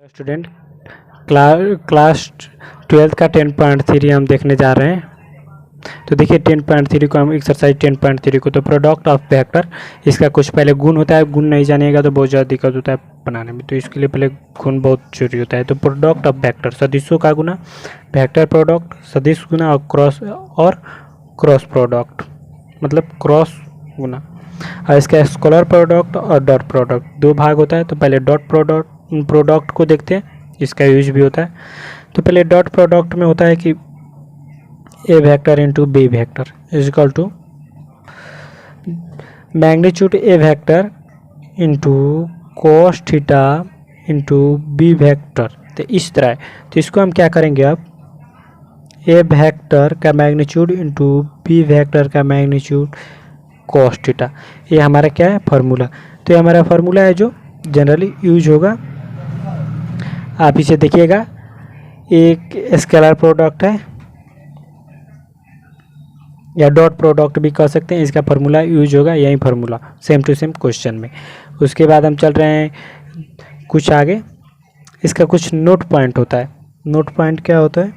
Student class 12 का 10.3 हम देखने जा रहे हैं। तो देखिए 10.3 को हम एक्सरसाइज 10.3 को तो प्रोडक्ट ऑफ वेक्टर, इसका कुछ पहले गुण होता है। गुण नहीं जानिएगा तो बहुत ज़्यादा दिक्कत होता है बनाने में, तो इसके लिए पहले गुण बहुत जरूरी होता है। तो प्रोडक्ट ऑफ वेक्टर, सदिशों का गुना, वेक्टर प्रोडक्ट, सदिश गुना और क्रॉस प्रोडक्ट, मतलब क्रॉस गुना। और इसका स्केलर प्रोडक्ट और डॉट प्रोडक्ट दो भाग होता है। तो पहले डॉट प्रोडक्ट को देखते हैं, इसका यूज भी होता है। तो पहले डॉट प्रोडक्ट में होता है कि A vector into B vector is equal to magnitude A vector into cos theta into B vector. तो इस तरह है। तो इसको हम क्या करेंगे, अब ए वेक्टर का मैग्नीट्यूड इंटू बी वेक्टर का मैग्नीट्यूड कॉस थीटा, ये हमारा क्या है, फार्मूला। तो ये हमारा फार्मूला है जो जनरली यूज होगा। आप इसे देखिएगा, एक स्केलर प्रोडक्ट है या डॉट प्रोडक्ट भी कह सकते हैं। इसका फार्मूला यूज होगा, यही formula same to same question में। उसके बाद हम चल रहे हैं कुछ आगे। इसका कुछ नोट पॉइंट होता है। नोट पॉइंट क्या होता है?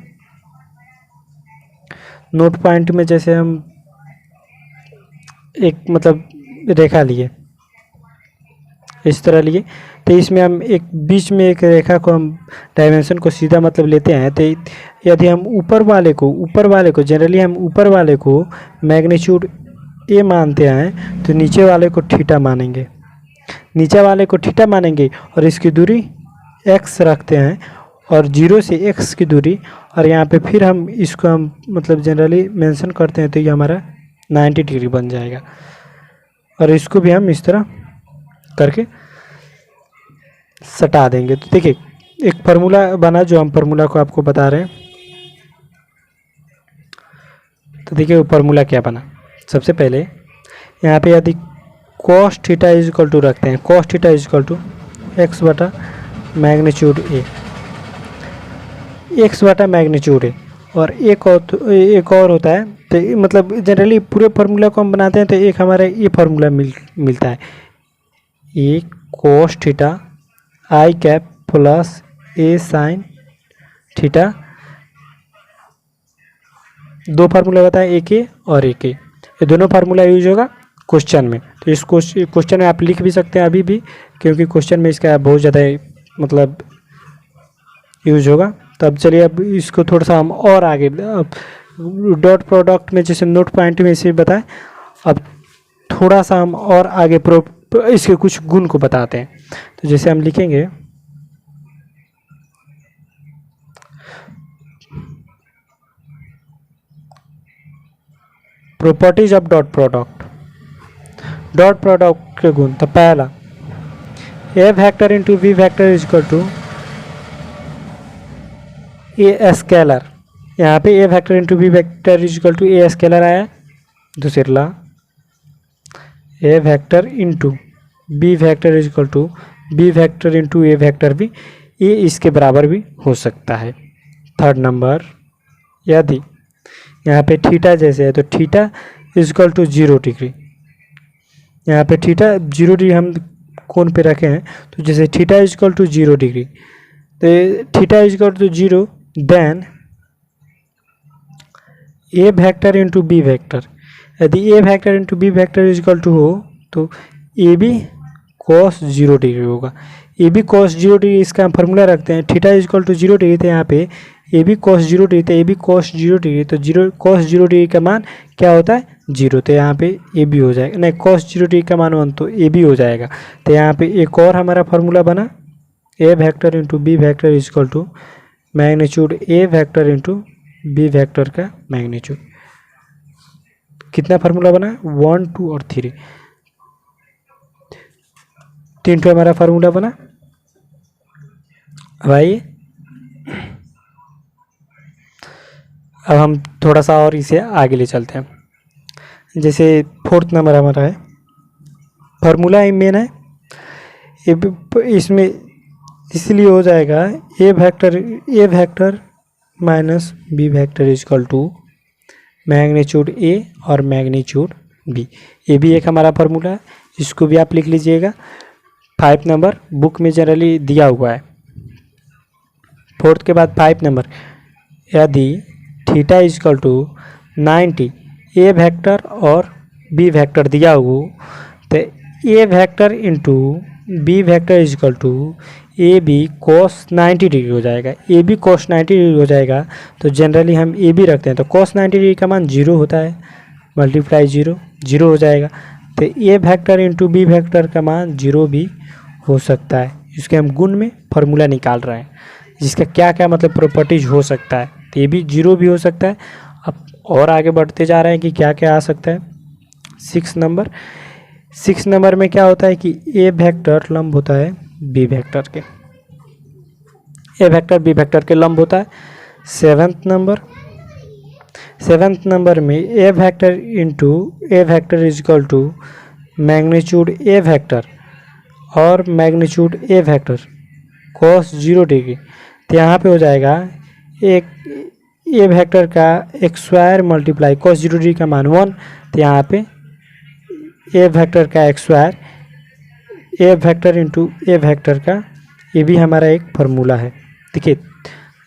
नोट पॉइंट में जैसे हम एक मतलब रेखा लिए, इस तरह लिए, तो इसमें हम एक बीच में एक रेखा को हम डायमेंशन को सीधा मतलब लेते हैं। तो यदि हम ऊपर वाले को जनरली हम ऊपर वाले को मैग्नीट्यूड ए मानते हैं, तो नीचे वाले को थीटा मानेंगे। नीचे वाले को थीटा मानेंगे और इसकी दूरी एक्स रखते हैं, और 0 से x की दूरी, और यहाँ पे फिर हम इसको हम मतलब जनरली मेंशन करते हैं, तो ये हमारा 90 डिग्री बन जाएगा। और इसको भी हम इस तरह करके सटा देंगे। तो देखिए एक फार्मूला बना, जो हम फार्मूला को आपको बता रहे हैं। तो देखिए वो फार्मूला क्या बना। सबसे पहले यहाँ पे यदि cos theta is equal to रखते हैं, cos theta is equal to x बटा मैग्नीट्यूड ए, एक्स बटा मैग्नीट्यूड ए। और एक और होता है, तो मतलब जनरली पूरे फार्मूला को हम बनाते हैं, तो एक हमारा ये फार्मूला मिलता है, ए कॉस थीटा आई कैप प्लस ए साइन थीटा। दो फार्मूला बताएं, एक ए और एक ए। ये दोनों फार्मूला यूज होगा क्वेश्चन में। तो इस क्वेश्चन में आप लिख भी सकते हैं अभी भी, क्योंकि क्वेश्चन में इसका बहुत ज़्यादा मतलब यूज होगा। तो अब चलिए अब इसको थोड़ा सा हम और आगे, डॉट प्रोडक्ट में जैसे नोट पॉइंट में इसे बताएं, अब थोड़ा सा हम और आगे इसके कुछ गुण को बताते हैं। तो जैसे हम लिखेंगे properties of dot product, dot product के गुण। तो पहला, A vector into B vector is equal to a scalar. यहाँ पे ए vector into B vector is equal to a scalar आया। दूसरा, A vector into B vector is equal to B vector into A vector भी, ये इसके बराबर भी हो सकता है। थर्ड नंबर, यदि यहाँ पे थीटा जैसे है, तो theta is equal to 0 degree. यहाँ पे थीटा 0 डिग्री हम कोण पे रखे हैं, तो जैसे theta is equal to 0 degree, तो theta is equal to 0, then A vector into B vector. यदि ए vector into B vector is equal to हो, तो ए बी कॉस 0 डिग्री होगा। ए बी कॉस 0 डिग्री, इसका हम फार्मूला रखते हैं, theta is equal to 0 degree. तो यहाँ पे ए बी कॉस 0 डिग्री, तो ए बी कॉस 0 डिग्री, तो 0 कॉस 0 डिग्री का मान क्या होता है, 0। तो यहाँ पे ए बी हो जाएगा, नहीं कॉस 0 डिग्री का मान 1, तो ए बी हो जाएगा। तो यहाँ पे एक और हमारा फार्मूला बना, A vector into B vector is equal to magnitude A vector into B vector का मैग्नीट्यूड। कितना फार्मूला बना, 1, 2 और 3, 3 तो हमारा फार्मूला बना। भाई अब हम थोड़ा सा और इसे आगे ले चलते हैं। जैसे फोर्थ नंबर हमारा है, फार्मूला ही मेन है इसमें, इसलिए हो जाएगा A vector minus B vector is equal to magnitude A और मैग्नीट्यूड बी। ये भी एक हमारा फार्मूला है, इसको भी आप लिख लीजिएगा। 5 नंबर बुक में जनरली दिया हुआ है। फोर्थ के बाद 5 नंबर, यदि theta is equal to 90 A vector और बी वेक्टर दिया हो तो ए vector into B vector is equal to A B cos 90 degree हो जाएगा। ए बी कोस 90 डिग्री हो जाएगा तो जनरली हम ए बी रखते हैं, तो कोस 90 डिग्री का मान 0 होता है, मल्टीप्लाई 0 0 हो जाएगा। तो ए वेक्टर इंटू बी वेक्टर का मान 0 भी हो सकता है। इसके हम गुण में फार्मूला निकाल रहे हैं, जिसका क्या क्या मतलब प्रॉपर्टीज हो सकता है। तो ये भी 0 भी हो सकता है। अब और आगे बढ़ते जा रहे हैं कि क्या क्या आ सकता है। 6 नंबर में क्या होता है कि ए वेक्टर लंब होता है बी वेक्टर के, ए वेक्टर बी वेक्टर के लंब होता है। 7th नंबर में ए vector into A vector is equal to magnitude A vector और मैग्नीट्यूड ए वेक्टर cos 0 डिग्री। तो यहाँ पे हो जाएगा एक ए वेक्टर का एक स्क्वायर मल्टीप्लाई cos 0 डिग्री का मान 1। तो यहाँ पे ए वेक्टर का एक square, a vector into A vector का, ये भी हमारा एक फार्मूला है। देखिए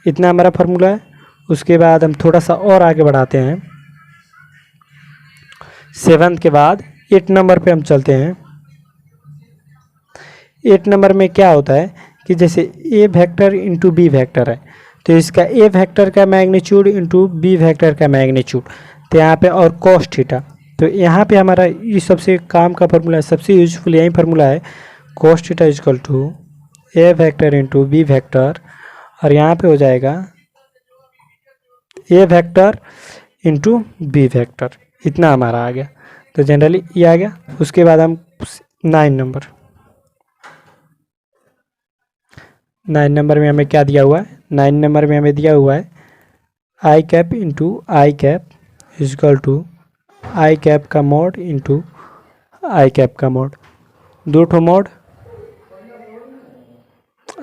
इतना हमारा फार्मूला है। उसके बाद हम थोड़ा सा और आगे बढ़ाते हैं। 7 के बाद 8 नंबर पे हम चलते हैं। 8 नंबर में क्या होता है कि जैसे ए वेक्टर इंटू बी वेक्टर है, तो इसका ए वेक्टर का मैग्नीट्यूड इंटू बी वेक्टर का मैग्नीट्यूड, तो यहाँ पे और cos थीटा। तो यहाँ पे हमारा ये सबसे काम का फार्मूला है, सबसे यूजफुल यही फार्मूला है, cos theta is equal to A vector into B vector, और यहाँ पे हो जाएगा A vector into B vector. इतना हमारा आ गया। तो जनरली ये आ गया। उसके बाद हम 9 नंबर में हमें क्या दिया हुआ है। 9 नंबर में हमें दिया हुआ है I cap into I cap is equal to I cap का मोड इंटू आई कैप का मोड, दो ठो मोड,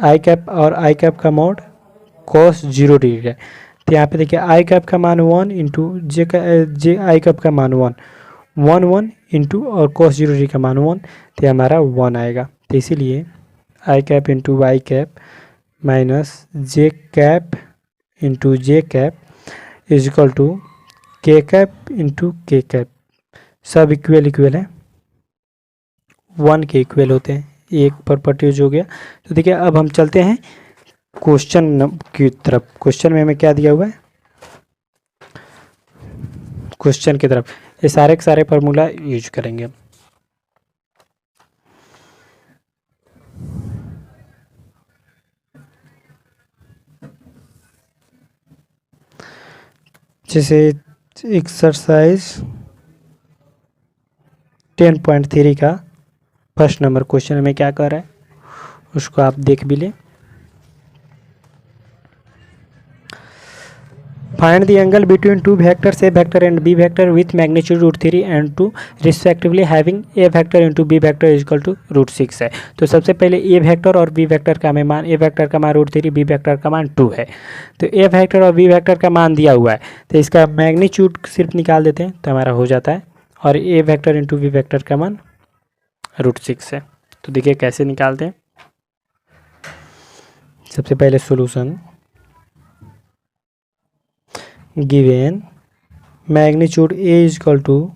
आई कैप और आई कैप का मोड cos 0 डिग्री है। तो यहाँ पे देखिए आई कैप का मान 1 इंटू जे आई कैप का मान 1 इंटू और cos 0 डिग्री का मान 1, तो हमारा 1 आएगा। तो इसीलिए I cap into Y cap minus J cap into J cap is equal to K cap into K cap, सब इक्वल है, 1 के इक्वल होते हैं। एक प्रॉपर्टीज हो गया। तो देखिए अब हम चलते हैं क्वेश्चन की तरफ। क्वेश्चन में हमें क्या दिया हुआ है, क्वेश्चन की तरफ ये सारे के सारे फार्मूला यूज करेंगे। जैसे एक्सरसाइज 10.3 का फर्स्ट नंबर क्वेश्चन में क्या कर रहा है उसको आप देख भी लें। Find the angle between two vectors A vector and B vector with magnitude √3 and 2 respectively having A vector into B vector is equal to √6 है। तो सबसे पहले ए वेक्टर और बी वेक्टर का हमें मान, ए वेक्टर का मान √3, बी वेक्टर का मान 2 है। तो ए वेक्टर और बी वेक्टर का मान दिया हुआ है, तो इसका मैग्नीट्यूड सिर्फ निकाल देते हैं तो हमारा हो जाता है, और A vector into B vector का मान √6 है। तो देखिए कैसे निकालते हैं। सबसे पहले solution, given magnitude A is equal to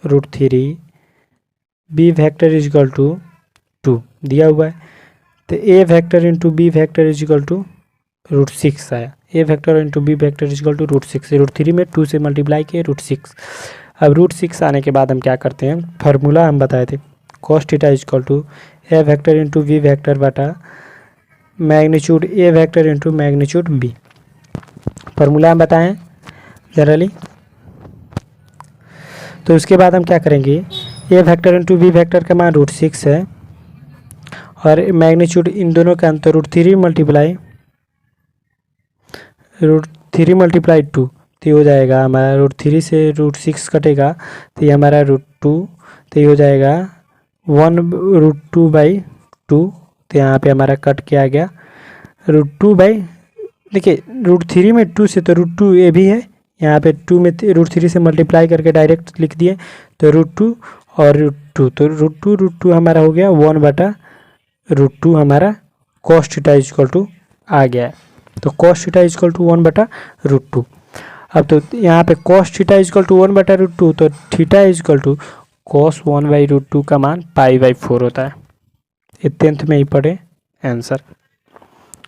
√3, B vector is equal to 2 दिया हुआ है। तो ए vector into B vector is equal to √6 आया। A vector into B vector is equal to √6, √3 में 2 से मल्टीप्लाई किए √6। अब √6 आने के बाद हम क्या करते हैं, फार्मूला हम बताए थे, cos theta is equal to A vector into B vector बटा मैग्नीट्यूड ए vector into magnitude B. Formula हम बताएं जनरली। तो उसके बाद हम क्या करेंगे, ए वेक्टर इंटू बी वेक्टर का मान √6 है, और मैग्नीट्यूड इन दोनों का अंतर √3 मल्टीप्लाई 2, तो ये हो जाएगा हमारा √3 से √6 कटेगा तो ये हमारा √2, तो ये हो जाएगा 1√2/2। तो यहाँ पे हमारा कट के आ गया √2 देखिए √3 में 2 से तो √2 ये भी है, यहाँ पे 2 में √3 से मल्टीप्लाई करके डायरेक्ट लिख दिए तो √2 और √2, तो √2 हमारा हो गया 1/√2 हमारा cos theta is equal to आ गया है। तो cos थीटा इजकल टू 1/√2। अब तो यहाँ पे cos थीटा इजकल टू 1/√2, तो थीटा इजकल टू cos 1/√2 का मान π/4 होता है। ये 10th में ही पढ़े आंसर।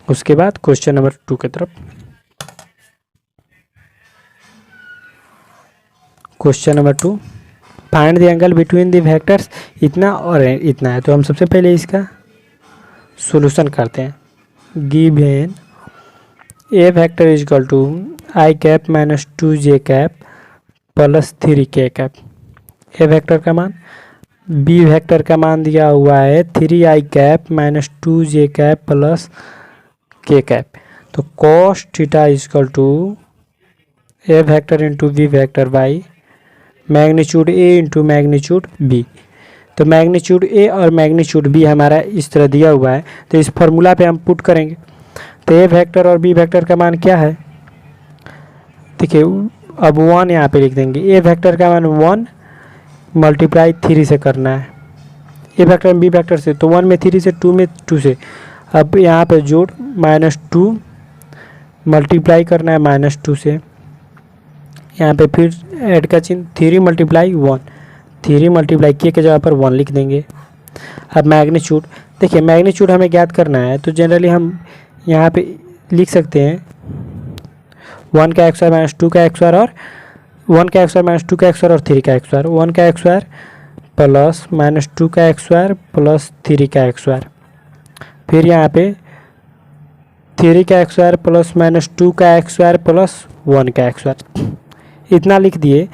उसके बाद क्वेश्चन नंबर 2 की तरफ। Question number 2, find the angle between the vectors. इतना और इतना है, तो हम सबसे पहले इसका सॉल्यूशन करते हैं। Given A vector is equal to I cap minus 2j cap plus 3k cap. A vector का मान, बी वेक्टर का मान दिया हुआ है 3i cap minus 2j cap plus k cap. तो cos theta is equal to A vector into B vector by magnitude A into magnitude B. तो magnitude A और मैग्नीट्यूड बी हमारा इस तरह दिया हुआ है, तो इस फॉर्मूला पे हम पुट करेंगे। तो ए वेक्टर और बी वेक्टर का मान क्या है, देखिए अब 1 यहाँ पे लिख देंगे। ए वेक्टर का मान 1 मल्टीप्लाई 3 से करना है, ए वेक्टर बी वेक्टर से, तो 1 में 3 से, 2 में 2 से। अब यहाँ पे जोड़ -2 मल्टीप्लाई करना है -2 से, यहाँ पे फिर ऐड का चिन्ह 3 मल्टीप्लाई 1, 3 मल्टीप्लाई के जगह पर 1 लिख देंगे। अब मैग्नीट्यूड, देखिए मैग्नीट्यूड हमें ज्ञात करना है, तो जनरली हम यहाँ पे लिख सकते हैं 1 का x स्क्वायर -2 का x स्क्वायर और 1 का x स्क्वायर -2 का x स्क्वायर और 3 का x स्क्वायर, 1 का x स्क्वायर प्लस -2 का x स्क्वायर प्लस 3 का x स्क्वायर। फिर यहाँ पे 3 का x स्क्वायर प्लस -2 का x स्क्वायर प्लस 1 का x स्क्वायर, इतना लिख दिए।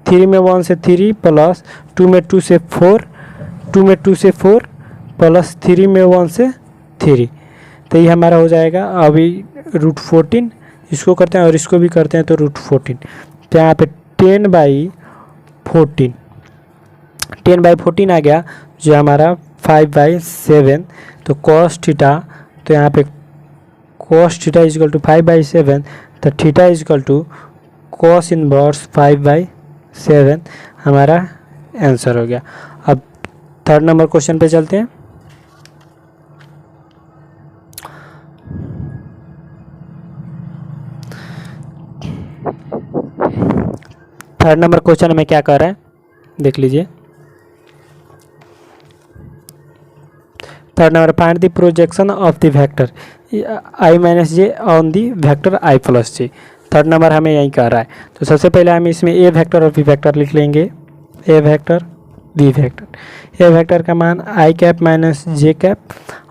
3 में 1 से 3 प्लस 2 में 2 से 4, 2 में 2 से 4 प्लस 3 में 1 से 3, तो ये हमारा हो जाएगा अभी √14। इसको करते हैं और इसको भी करते हैं तो √14। तो यहाँ पे 10/14, 10/14 आ गया, जो हमारा 5/7। तो cos थीटा, तो यहाँ पे cos theta is equal to 5/7, तो theta is equal to cos inverse 5/7 हमारा आंसर हो गया। अब 3rd नंबर क्वेश्चन पे चलते हैं। थर्ड नंबर क्वेश्चन में क्या कर रहा है देख लीजिए। 3rd number, find the projection of the vector i minus J on the vector i plus J. 3rd number हमें यही कह रहा है, तो सबसे पहले हम इसमें ए वेक्टर और बी वेक्टर लिख लेंगे। ए vector B vector, A vector का मान I cap minus J cap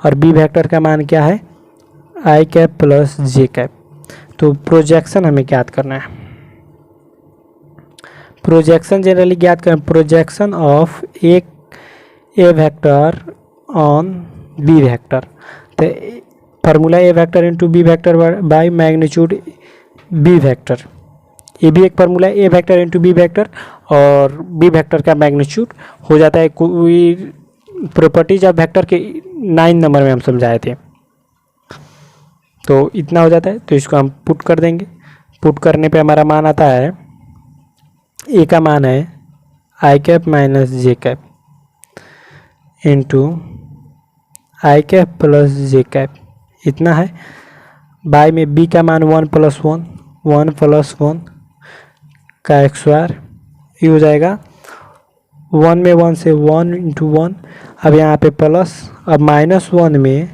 और बी वेक्टर का मान क्या है I cap plus J cap. तो प्रोजेक्शन हमें ज्ञात करना है। प्रोजेक्शन जनरली ज्ञात करें, projection of A vector on B vector. तो formula A vector into B vector by magnitude B vector, ये भी एक फार्मूला है। A vector into B vector और बी वेक्टर का मैग्नीट्यूड हो जाता है कोई प्रॉपर्टीज ऑफ वेक्टर के 9 नंबर में हम समझाए थे। तो इतना हो जाता है, तो इसको हम पुट कर देंगे। पुट करने पे हमारा मान आता है, ए का मान है I cap minus J cap into I cap plus J cap, इतना है। बाय में बी का मान 1 + 1, 1 + 1 का x स्क्वायर, ये हो जाएगा 1 में 1 से 1 × 1। अब यहाँ पे प्लस, अब -1 में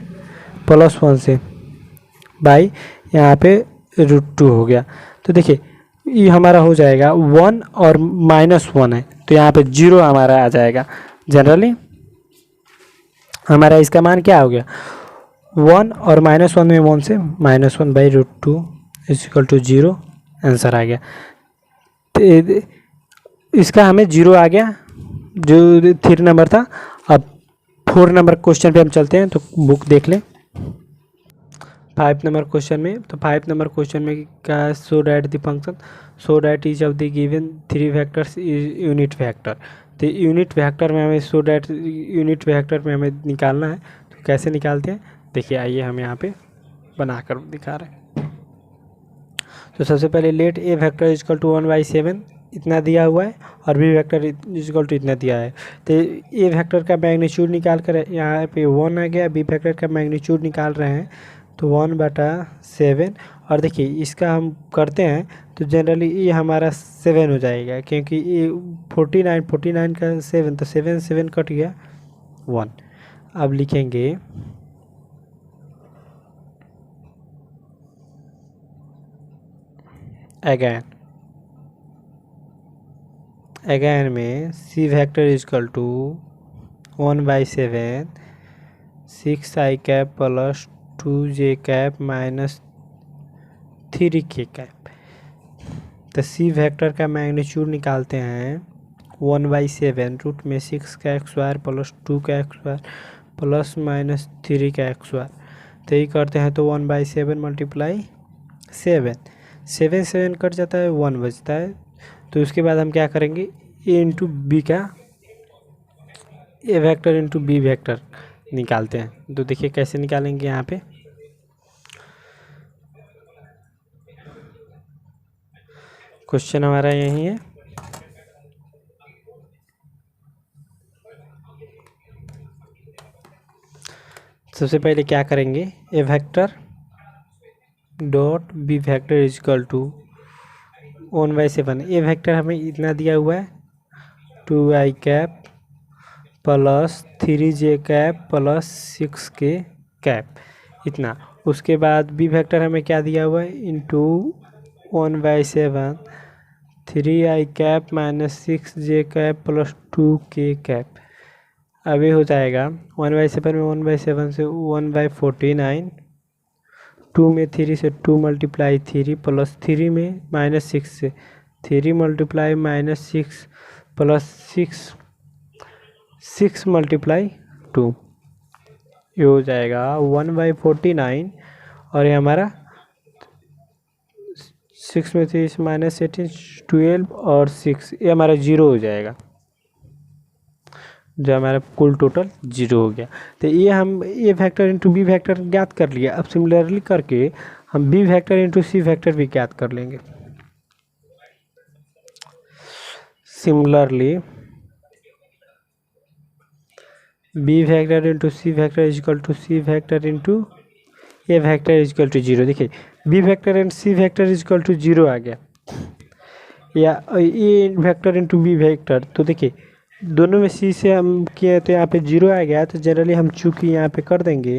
+1 से बाई यहाँ पे √2 हो गया। तो देखिए ये हमारा हो जाएगा 1 और -1 है, तो यहाँ पे 0 हमारा आ जाएगा। जनरली हमारा इसका मान क्या हो गया 1 और -1 में 1 से -1/√2 = 0, आंसर आ गया। तो इसका हमें 0 आ गया, जो 3 नंबर था। अब 4 नंबर क्वेश्चन पे हम चलते हैं, तो बुक देख लें। 5 नंबर क्वेश्चन में, तो 5 नंबर क्वेश्चन में क्या है, so that the function so that each of the given 3 vectors is unit vector. तो यूनिट वेक्टर में हमें सो डैट यूनिट वेक्टर में हमें निकालना है। तो कैसे निकालते हैं देखिए, आइए हम यहाँ पे बनाकर दिखा रहे हैं। तो सबसे पहले let A vector is equal to 1/7 इतना दिया हुआ है और बी वेक्टर इजकल टू इतना दिया है। तो ए वेक्टर का मैग्नीट्यूड निकाल कर यहाँ पे 1 आ गया, बी वेक्टर का मैग्नीट्यूड निकाल रहे हैं तो 1/7। और देखिए इसका हम करते हैं तो जनरली ये हमारा 7 हो जाएगा, क्योंकि ये 49 का 7, तो 7 7 कट गया 1। अब लिखेंगे अगैन में C vector is equal to 1/7 6i cap plus 2j cap minus 3k cap. तो सी वेक्टर का मैग्नीट्यूड निकालते हैं 1/7 रूट में 6 का स्क्वायर प्लस 2 का स्क्वायर प्लस माइनस 3 का स्क्वायर। तो ये करते हैं तो 1/7 मल्टीप्लाई 7 7 कट जाता है, 1 बचता है। तो उसके बाद हम क्या करेंगे, ए इंटू बी का ए वेक्टर इंटू बी वेक्टर निकालते हैं। तो देखिए कैसे निकालेंगे, यहाँ पे क्वेश्चन हमारा यही है। सबसे पहले क्या करेंगे, ए vector dot B vector is equal to 1/7। A vector हमें इतना दिया हुआ है 2i cap plus 3j cap plus 6k cap, इतना। उसके बाद बी वेक्टर हमें क्या दिया हुआ है, into 1/7 3i cap minus 6j cap plus 2k cap. अब ये हो जाएगा 1/7 में 1/7 से 1/49, 2 में 3 से 2 मल्टीप्लाई 3 प्लस 3 में माइनस 6 से 3 मल्टीप्लाई माइनस 6 प्लस 6 मल्टीप्लाई 2, ये हो जाएगा 1/49। और ये हमारा 6 में 3 माइनस 18 12 और 6, ये हमारा 0 हो जाएगा, जो हमारा कुल टोटल 0 हो गया। तो ये हम ए वेक्टर इंटू बी वेक्टर ज्ञात कर लिया। अब सिमिलरली करके हम बी वेक्टर इंटू सी वेक्टर भी ज्ञात कर लेंगे। Similarly B vector into C vector is equal to C vector into A vector is equal to 0। देखिए B vector and C vector is equal to 0 आ गया, या A vector into B vector. तो देखिए दोनों में सी से हम किए तो यहाँ पे 0 आ गया। तो जनरली हम चूँकि यहाँ पे कर देंगे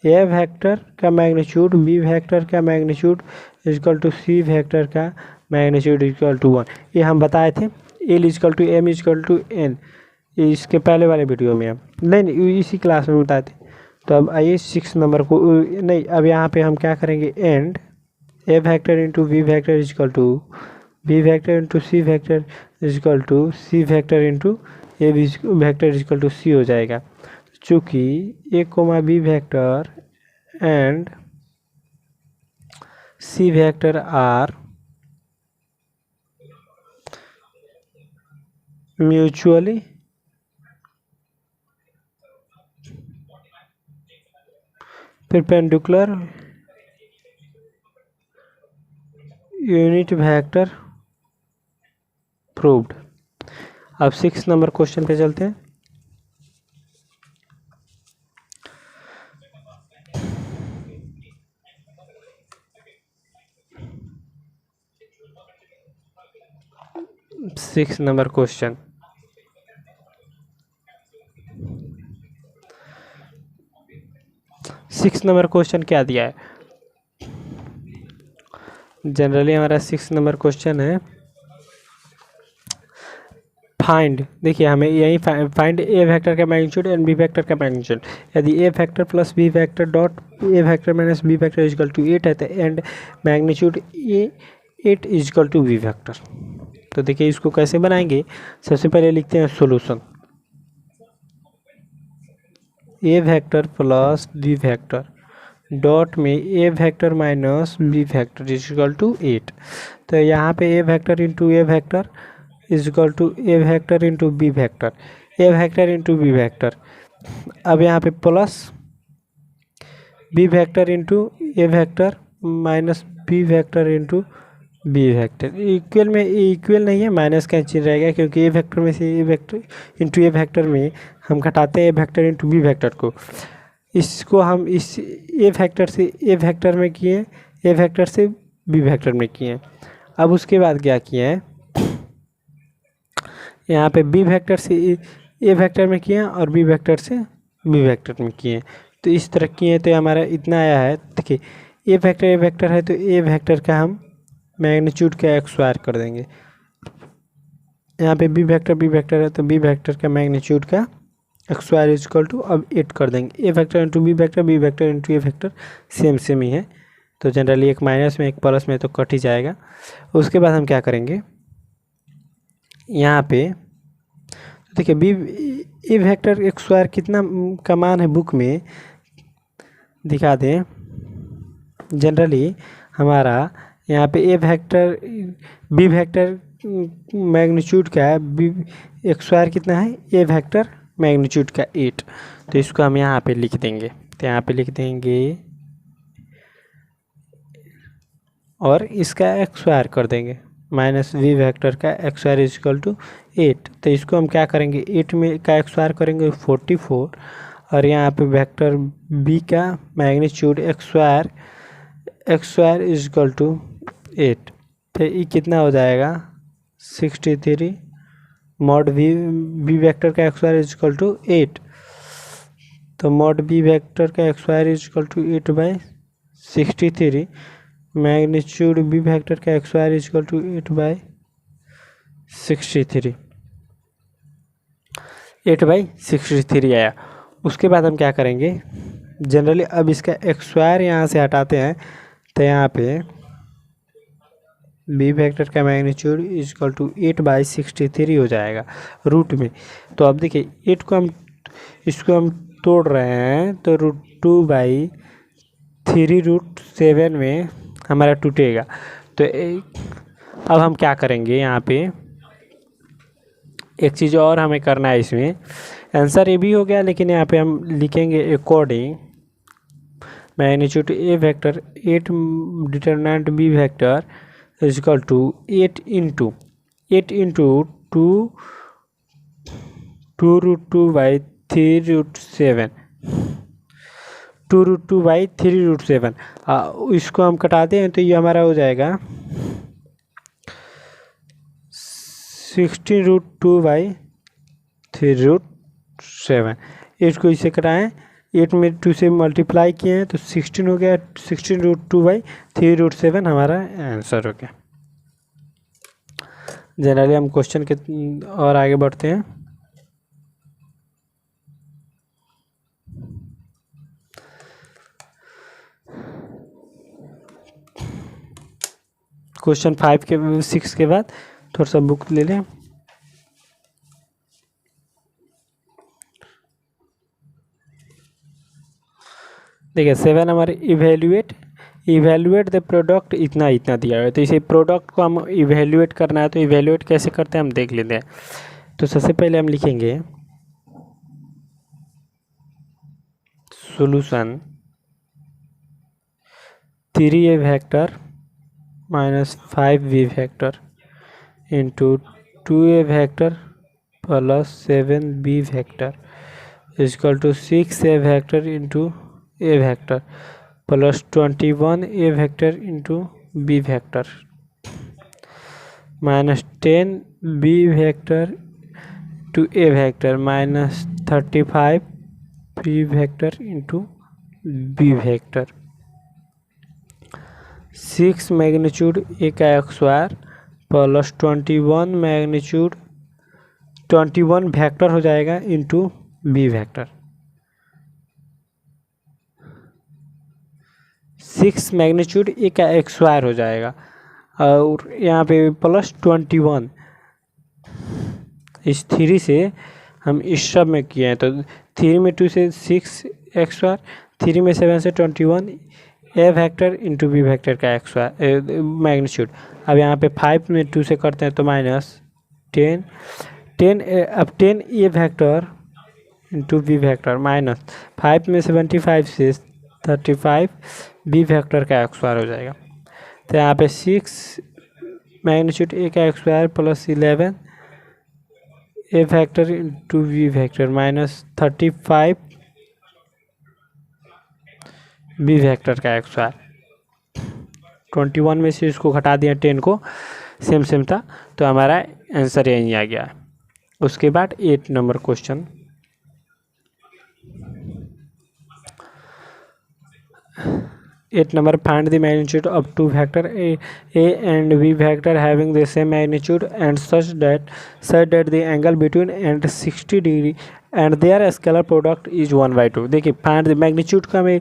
ए वेक्टर का मैग्नीट्यूड बी वेक्टर का magnitude is equal to C vector का मैग्नीट्यूड इजकल टू 1। ये हम बताए थे L is equal to M is equal to N, इसके पहले वाले वीडियो में हम नहीं इसी क्लास में बताए थे। तो अब आइए 6 नंबर को नहीं, अब यहाँ पे हम क्या करेंगे, and A vector into B vector is equal to B vector into C vector is equal to C vector into A vector is equal to C हो जाएगा। चूँकि A comma B vector and C vector are mutually perpendicular unit vector proved. अब 6 number question पे चलते हैं। Six number question, क्या दिया है। जनरली हमारा 6 नंबर क्वेश्चन है फाइंड। देखिए हमें यही फाइंड ए वेक्टर का मैग्नीट्यूड एंड बी वेक्टर का मैग्नीट्यूड। यदि ए vector plus B vector dot A vector minus B vector is equal to 8 है तो and magnitude A 8 is equal to B vector. तो देखिए इसको कैसे बनाएंगे, सबसे पहले लिखते हैं सॉल्यूशन। ए vector plus B vector dot में ए vector minus B vector is equal to 8। तो यहाँ पे ए vector into A vector is equal to A vector into B vector, A vector into B vector. अब यहाँ पे प्लस बी वेक्टर इंटू ए vector minus B vector into B vector. Equal में equal नहीं है, minus का चिन्ह रहेगा, क्योंकि ए वेक्टर में से ए वेक्टर इंटू ए वेक्टर में हम घटाते हैं A vector into B vector को। इसको हम इस ए वेक्टर से ए वेक्टर में किए, ए वेक्टर से बी वेक्टर में किए। अब उसके बाद क्या किए हैं, यहाँ पे बी वेक्टर से ए वेक्टर में किए और बी वेक्टर से बी वेक्टर में किए। तो इस तरह किए तो हमारा इतना आया है। देखिए ए वेक्टर है तो ए वेक्टर का हम मैग्नीट्यूड का एक्स स्क्वायर कर देंगे। यहाँ पे बी वेक्टर है तो बी वेक्टर का मैग्नीट्यूड का x square is equal to अब 8 कर देंगे। ए vector into B vector into ए वेक्टर सेम ही है, तो जनरली एक माइनस में एक प्लस में तो कट ही जाएगा। उसके बाद हम क्या करेंगे, यहाँ पे देखिए बी ए वेक्टर एक्स स्क्वायर कितना का मान है बुक में दिखा दें। जनरली हमारा यहाँ पे ए वेक्टर बी वेक्टर मैग्नीट्यूड का है, बी एक्स स्क्वायर कितना है, ए वेक्टर मैग्नीट्यूड का 8। तो इसको हम यहाँ पे लिख देंगे, तो यहाँ पे लिख देंगे और इसका एक्स स्क्वायर कर देंगे माइनस वी वेक्टर का x square is equal to 8। तो इसको हम क्या करेंगे, 8 में का एक्स स्क्वायर करेंगे 44 और यहाँ पे वेक्टर बी का magnitude x square is equal to 8। तो ये कितना हो जाएगा 63 मॉड बी वेक्टर का x square is equal to 8। तो मॉड बी वेक्टर का x square is equal to 8/63 magnitude B vector का x square is equal to 8/63 8/63 आया। उसके बाद हम क्या करेंगे, जनरली अब इसका एक्स स्क्वायर यहाँ से हटाते हैं तो यहाँ पे बी वेक्टर का मैग्नीट्यूड इज इक्वल टू 8/63 हो जाएगा रूट में। तो अब देखिए 8 को हम इसको हम तोड़ रहे हैं तो √2/3√7 में हमारा टूटेगा। तो अब हम क्या करेंगे, यहाँ पे एक चीज़ और हमें करना है, इसमें आंसर ये भी हो गया लेकिन यहाँ पे हम लिखेंगे according magnitude A vector 8 determinant B vector is equal to 8 into 2√2/3√7 2√2/3√7। इसको हम कटाते हैं तो ये हमारा हो जाएगा 16√2/3√7। इसको इससे कटाएं, 8 में 2 से मल्टीप्लाई किए हैं तो 16 हो गया, 16√2/3√7 हमारा आंसर हो गया। जनरली हम क्वेश्चन के और आगे बढ़ते हैं। क्वेश्चन 5 के 6 के बाद थोड़ा सा बुक ले लें। देखिए 7 हमारे इवेल्युएट द प्रोडक्ट इतना दिया हुआ है। तो इसे प्रोडक्ट को हम इवेल्युएट करना है, तो इवेल्युएट कैसे करते हैं हम देख लेते हैं। तो सबसे पहले हम लिखेंगे solution 3a vector minus 5b vector into 2a vector plus 7b vector equal to 6a vector into a vector plus 21a vector into b vector minus 10b vector to a vector minus 35b vector into b vector 6 magnitude a का x square plus 21 magnitude 21 vector हो जाएगा into B vector. 6 magnitude a का x square हो जाएगा और यहाँ पे plus 21 इस 3 से हम इस सब में किए हैं। तो 3 में 2 से 6 एक्स स्क्वायर, 3 में 7 से 21 ए वेक्टर इंटू बी वेक्टर का एक्स मैग्नीट्यूड। अब यहाँ पे 5 में 2 से करते हैं तो माइनस 10 अब 10 a vector into B vector minus 5 में 75 से 35 बी वेक्टर का एक्स स्क्वायर हो जाएगा। तो यहाँ पे 6 मैग्नीट्यूड ए का x square plus 11 a vector into B vector minus 35 b vector का एक्स स्क्वायर। 21 में से इसको घटा दिया 10 को, सेम सेम था, तो हमारा आंसर यहीं आ गया। उसके बाद 8 number question, eight number, find the magnitude of two vector A and B vector having the same magnitude and such that the angle between and 60 degree and their scalar product is 1/2। देखिए find the magnitude का हमें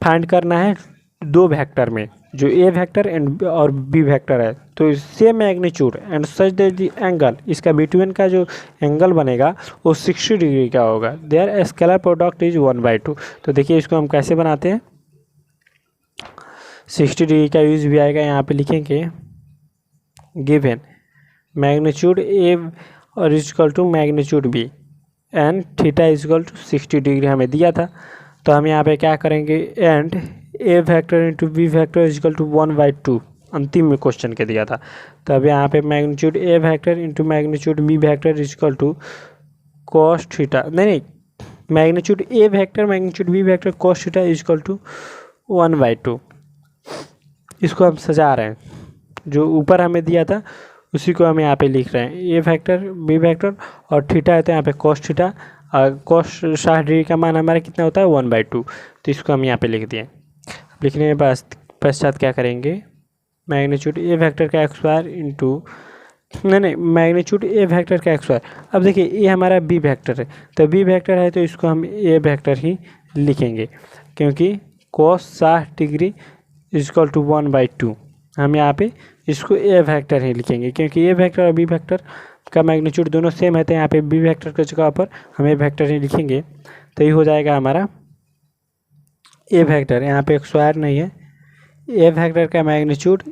find करना है दो vector में, जो ए vector and और B vector है, तो same magnitude and such that the angle, इसका बिटवीन का जो एंगल बनेगा वो 60 डिग्री का होगा, देयर स्केलर प्रोडक्ट इज 1/2। तो देखिए इसको हम कैसे बनाते हैं, 60 डिग्री का यूज भी आएगा, यहाँ पे लिखेंगे गिवन मैग्नीट्यूड ए और is equal to magnitude B and theta is equal to 60 degree हमें दिया था। तो हम यहाँ पे क्या करेंगे, and A vector into B vector is equal to 1/2 अंतिम में क्वेश्चन के दिया था। तो अब यहाँ पे magnitude A vector into magnitude B vector is equal to cos theta, नहीं magnitude A vector magnitude B vector cos theta is equal to 1/2। इसको हम सजा रहे हैं, जो ऊपर हमें दिया था उसी को हम यहाँ पे लिख रहे हैं, ए वेक्टर बी वेक्टर और थीटा है तो यहाँ पे कॉस थीटा, और कॉस 60 डिग्री का मान हमारा कितना होता है 1/2। तो इसको हम यहाँ पे लिख दिए। लिखने के पश्चात क्या करेंगे, मैग्नीट्यूड ए वेक्टर का एक्स स्क्वायर इंटू नहीं मैग्नीट्यूड ए वेक्टर का एक्स स्क्वायर। अब देखिए ये हमारा बी वेक्टर है, तो बी वेक्टर है तो इसको हम ए वेक्टर ही लिखेंगे, क्योंकि कॉस 60 डिग्री इजकल टू 1/2। हम यहाँ पे इसको ए वेक्टर ही लिखेंगे, क्योंकि ए वेक्टर और बी वेक्टर का मैग्नीट्यूड दोनों सेम है, तो यहाँ पे बी वेक्टर की जगह पर हम ए वेक्टर ही लिखेंगे। तो ये हो जाएगा हमारा ए वेक्टर, यहाँ पे एक्स स्क्वायर नहीं है, ए वेक्टर का मैग्नीट्यूड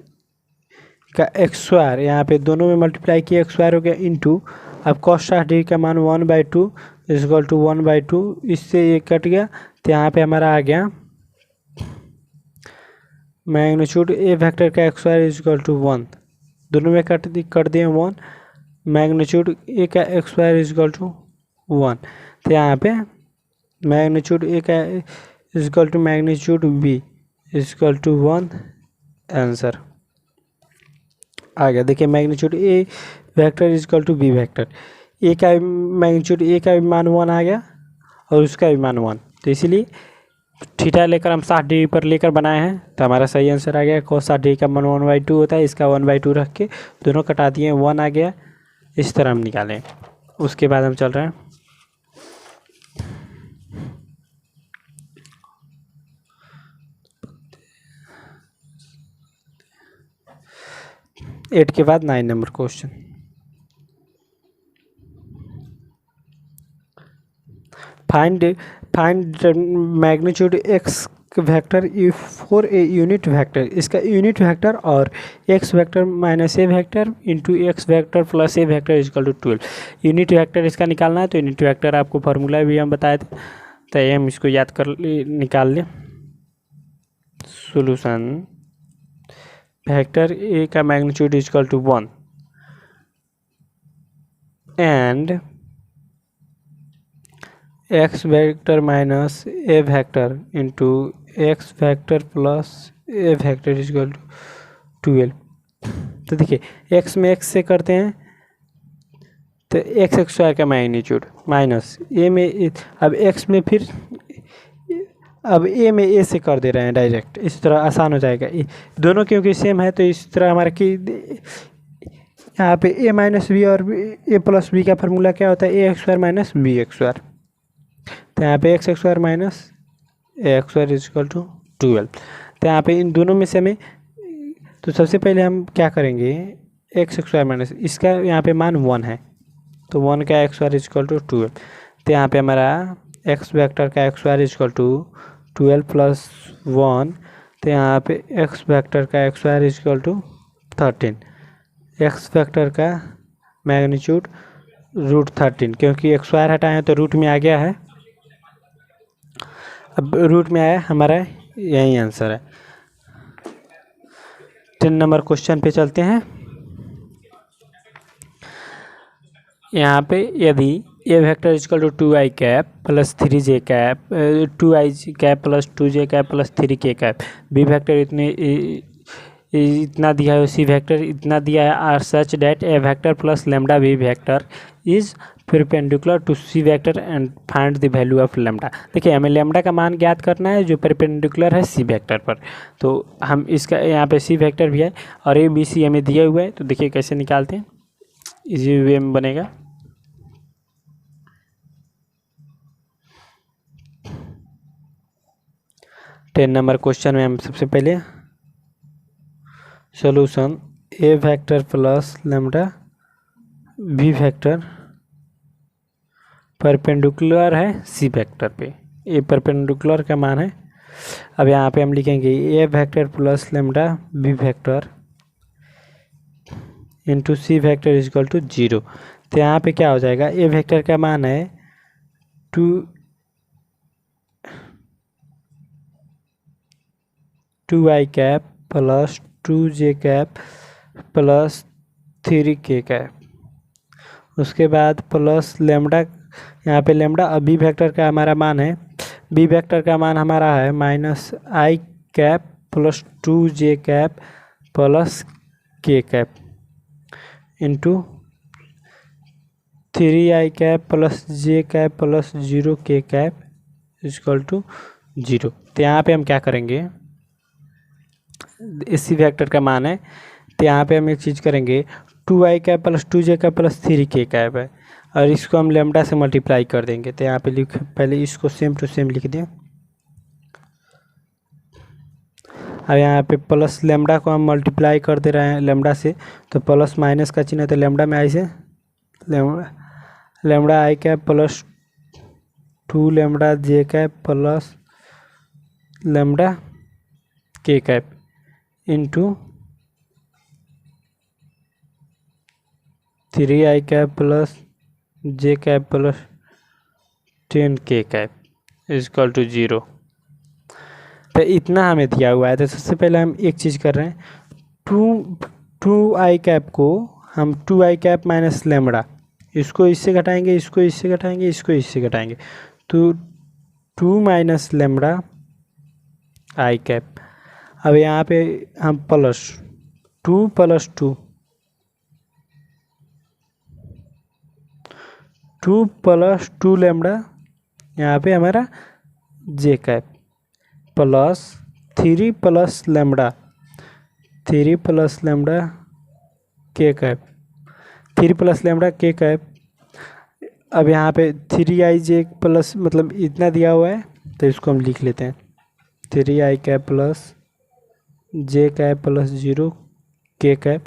का एक्स स्क्वायर, यहाँ पे दोनों में मल्टीप्लाई किया एक्स स्क्वायर हो गया इंटू, अब कॉस 60 डिग्री का मान 1/2 इजकल टू 1/2, इससे ये कट गया, तो यहाँ पे हमारा आ गया मैग्नीट्यूड ए वेक्टर का एक्स स्क्वायर इजकल टू 1, दोनों में कर दिए 1, मैग्नीट्यूड ए का एक्स स्क्वायर इजकल टू 1। तो यहाँ पे मैग्नीट्यूड ए का is equal to magnitude b is equal to 1, answer आ गया। देखिए magnitude A vector is equal to B vector, ए का मैग्नीट्यूड ए का भी मान 1 आ गया और उसका भी मान 1, तो इसीलिए थीटा लेकर हम 60 डिग्री पर लेकर बनाए हैं, तो हमारा सही आंसर आ गया। cos 60 डिग्री का मान 1/2 होता है, इसका 1/2 रख के दोनों कटा दिए 1 आ गया, इस तरह हम निकालें। उसके बाद हम चल रहे हैं 8 के बाद 9 number question, find magnitude x vector for a unit vector, इसका यूनिट वेक्टर और x vector minus A vector into x vector plus A vector is equal to 12। Unit vector इसका निकालना है, तो यूनिट वेक्टर आपको फार्मूला भी हम बताए थे, तो ये हम इसको याद कर निकाल लें। सॉल्यूशन, वेक्टर ए का magnitude is equal to 1 and x vector minus A vector into x vector plus A vector is equal to 12। तो देखिए एक्स में एक्स से करते हैं तो एक्स स्क्वायर का मैग्नीट्यूड माइनस ए में, अब एक्स में फिर अब ए में ए से कर दे रहे हैं डायरेक्ट, इस तरह आसान हो जाएगा। दोनों क्योंकि सेम है तो इस तरह हमारा कि यहाँ पे ए माइनस बी और ए प्लस बी का फार्मूला क्या होता है, a x square minus b x square. तो यहाँ पे x square minus a x square is equal to 12। तो यहाँ पे इन दोनों में से हमें, तो सबसे पहले हम क्या करेंगे, एक्स स्क्वायर माइनस इसका यहाँ पे मान 1 है, तो 1 का एक्स स्क्वायर इजकल टू 12। तो यहाँ पे हमारा एक्स वेक्टर का x square is equal to 12 plus 1, तो यहाँ पे एक्स वेक्टर का x square is equal to 13, x vector का मैग्नीट्यूड √13, क्योंकि एक्स स्क्वायर हटाए हैं तो रूट में आ गया है, अब रूट में आया हमारा यही आंसर है। 10 नंबर क्वेश्चन पे चलते हैं। यहाँ पे यदि ए vector is equal to 2i cap plus 3j cap, 2i cap plus 2j cap plus 3k cap. B vector इतना दिया है, सी वेक्टर इतना दिया है, are such that a vector plus lambda b vector is perpendicular to C vector and find the value of lambda. देखिए हमें lambda का मान ज्ञात करना है जो परपेंडिकुलर है सी वेक्टर पर। तो हम इसका यहाँ पे सी वेक्टर भी है और ए बी सी हमें दिया हुआ है। तो देखिए कैसे निकालते हैं, इजी वे में बनेगा। टेन नंबर क्वेश्चन में हम सबसे पहले सॉल्यूशन ए vector plus lambda b vector perpendicular है सी वेक्टर पे। ए परपेंडिकुलर का मान है। अब यहाँ पे हम लिखेंगे a vector plus lambda b vector into C vector is equal to 0। तो यहाँ पे क्या हो जाएगा, ए वेक्टर का मान है 2i cap plus 2j cap plus 3k cap. उसके बाद प्लस लेमडा, यहाँ पे लेमडा अब बी वेक्टर का हमारा मान है, बी वेक्टर का मान हमारा है -i cap plus 2j cap plus k cap into 3i cap plus j cap plus 0k cap equal to 0। तो यहाँ पे हम क्या करेंगे, इसी वेक्टर का मान है तो यहाँ पे हम एक चीज़ करेंगे, 2i cap plus 2j cap plus 3k cap है और इसको हम लेमडा से मल्टीप्लाई कर देंगे। तो यहाँ पे लिख, पहले इसको सेम टू सेम लिख दें। अब यहाँ पे प्लस लेमडा को हम मल्टीप्लाई कर दे रहे हैं लेमडा से, तो प्लस माइनस का चिन्ह है तो लेमडा में आई से lambda i cap plus 2 lambda j cap plus lambda k cap into 3i cap plus J cap plus 10k cap is equal to 0। तो इतना हमें दिया हुआ है। तो सबसे पहले हम एक चीज़ कर रहे हैं, 2i कैप को हम 2i कैप माइनस लेमडा, इसको इससे घटाएंगे, इसको इससे घटाएंगे, इसको इससे घटाएंगे, तो 2 माइनस लेमडा आई कैप। अब यहाँ पे हम प्लस 2 प्लस 2 प्लस 2 लेमडा, यहाँ पे हमारा j cap plus 3 plus lambda, 3 plus lambda k cap, 3 plus lambda k cap. अब यहाँ पे 3i प्लस मतलब इतना दिया हुआ है तो इसको हम लिख लेते हैं, 3i cap plus J cap plus 0k cap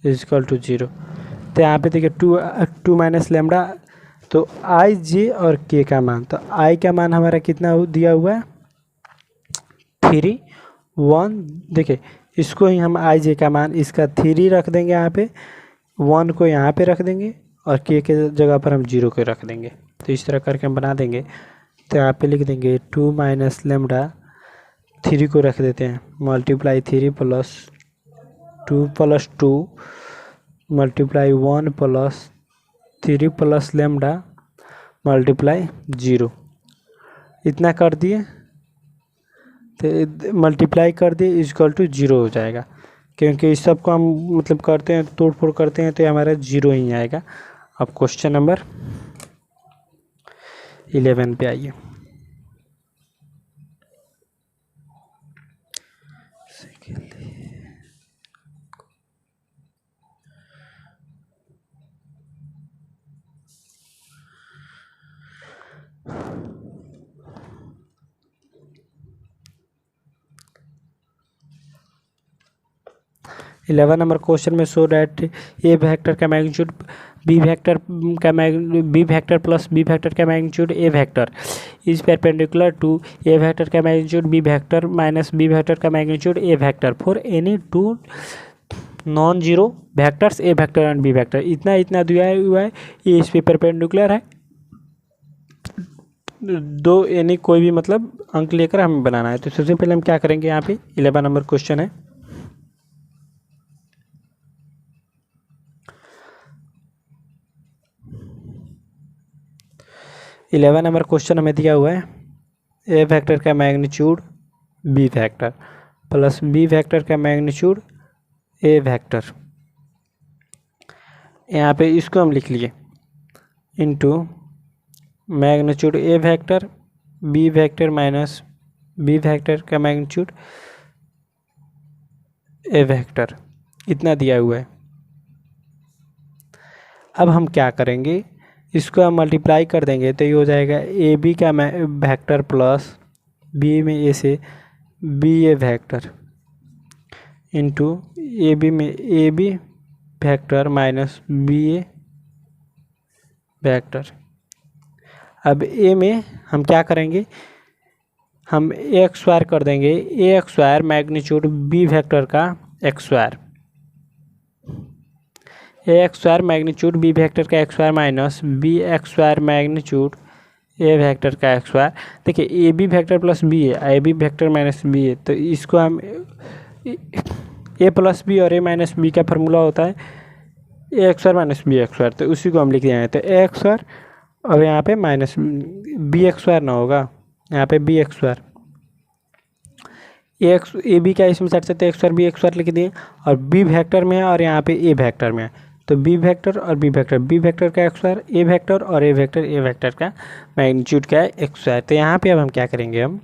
is equal to 0। तो यहाँ पे देखिए 2 माइनस लेमडा, तो आई जे और के का मान, तो आई का मान हमारा कितना दिया हुआ है 3 1। देखिए इसको ही हम आई जे का मान, इसका 3 रख देंगे यहाँ पे, 1 को यहाँ पे रख देंगे और के जगह पर हम 0 को रख देंगे। तो इस तरह करके हम बना देंगे। तो यहाँ पे लिख देंगे 2 माइनस लेमडा, 3 को रख देते हैं multiply 3 plus 2 plus 2 multiply 1 plus 3 plus lambda multiply 0। इतना कर दिए तो मल्टीप्लाई कर दिए इजकल टू 0 हो जाएगा, क्योंकि इस सब को हम मतलब करते हैं, तोड़ फोड़ करते हैं तो हमारा 0 ही आएगा। अब क्वेश्चन नंबर 11 पे आइए। 11 नंबर क्वेश्चन में शो डैट ए वेक्टर का magnitude B vector B vector plus B vector का magnitude A vector is perpendicular to A vector का magnitude B vector minus B vector का magnitude A vector for any 2 non zero vectors A vector and B vector. इतना इतना दिया हुआ है, ये इस पे परपेंडिकुलर है। दो यानी कोई भी मतलब अंक लेकर हमें बनाना है। तो सबसे पहले हम क्या करेंगे, यहाँ पे 11 नंबर क्वेश्चन है। 11 नंबर क्वेश्चन हमें दिया हुआ है ए वेक्टर का magnitude B vector plus B vector का मैग्नीट्यूड ए वेक्टर, यहाँ पे इसको हम लिख लिए इनटू मैग्नीट्यूड ए vector B vector minus B vector का मैग्नीट्यूड ए वेक्टर, इतना दिया हुआ है। अब हम क्या करेंगे, इसको हम मल्टीप्लाई कर देंगे तो ये हो जाएगा ए बी का वेक्टर प्लस बी में ए से बी ए वेक्टर इंटू ए बी में a B vector minus b A vector. अब ए में हम क्या करेंगे, हम ए एक्स स्क्वायर कर देंगे, a x square magnitude B vector का x square, a x square magnitude B vector का x square minus b x square magnitude ए वेक्टर का एक्स स्क्वायर। देखिए a B vector plus b a B vector minus b a, तो इसको हम a plus b और a minus b का formula होता है a x square minus b x square, तो उसी को हम लिख देंगे। तो ए एक्स स्क्वायर अब यहाँ पे माइनस बी एक्स स्क्वायर ना होगा, यहाँ पे B x square, A B का इसमें सेट सकते x square B x square लिख दिए, और बी वेक्टर में है और यहाँ पे ए वेक्टर में है, तो बी वेक्टर और बी वेक्टर का एक्स स्क्वायर ए वेक्टर और ए वेक्टर का मैग्नीट्यूड क्या है एक्स स्क्वायर। तो यहाँ पे अब हम क्या करेंगे, हम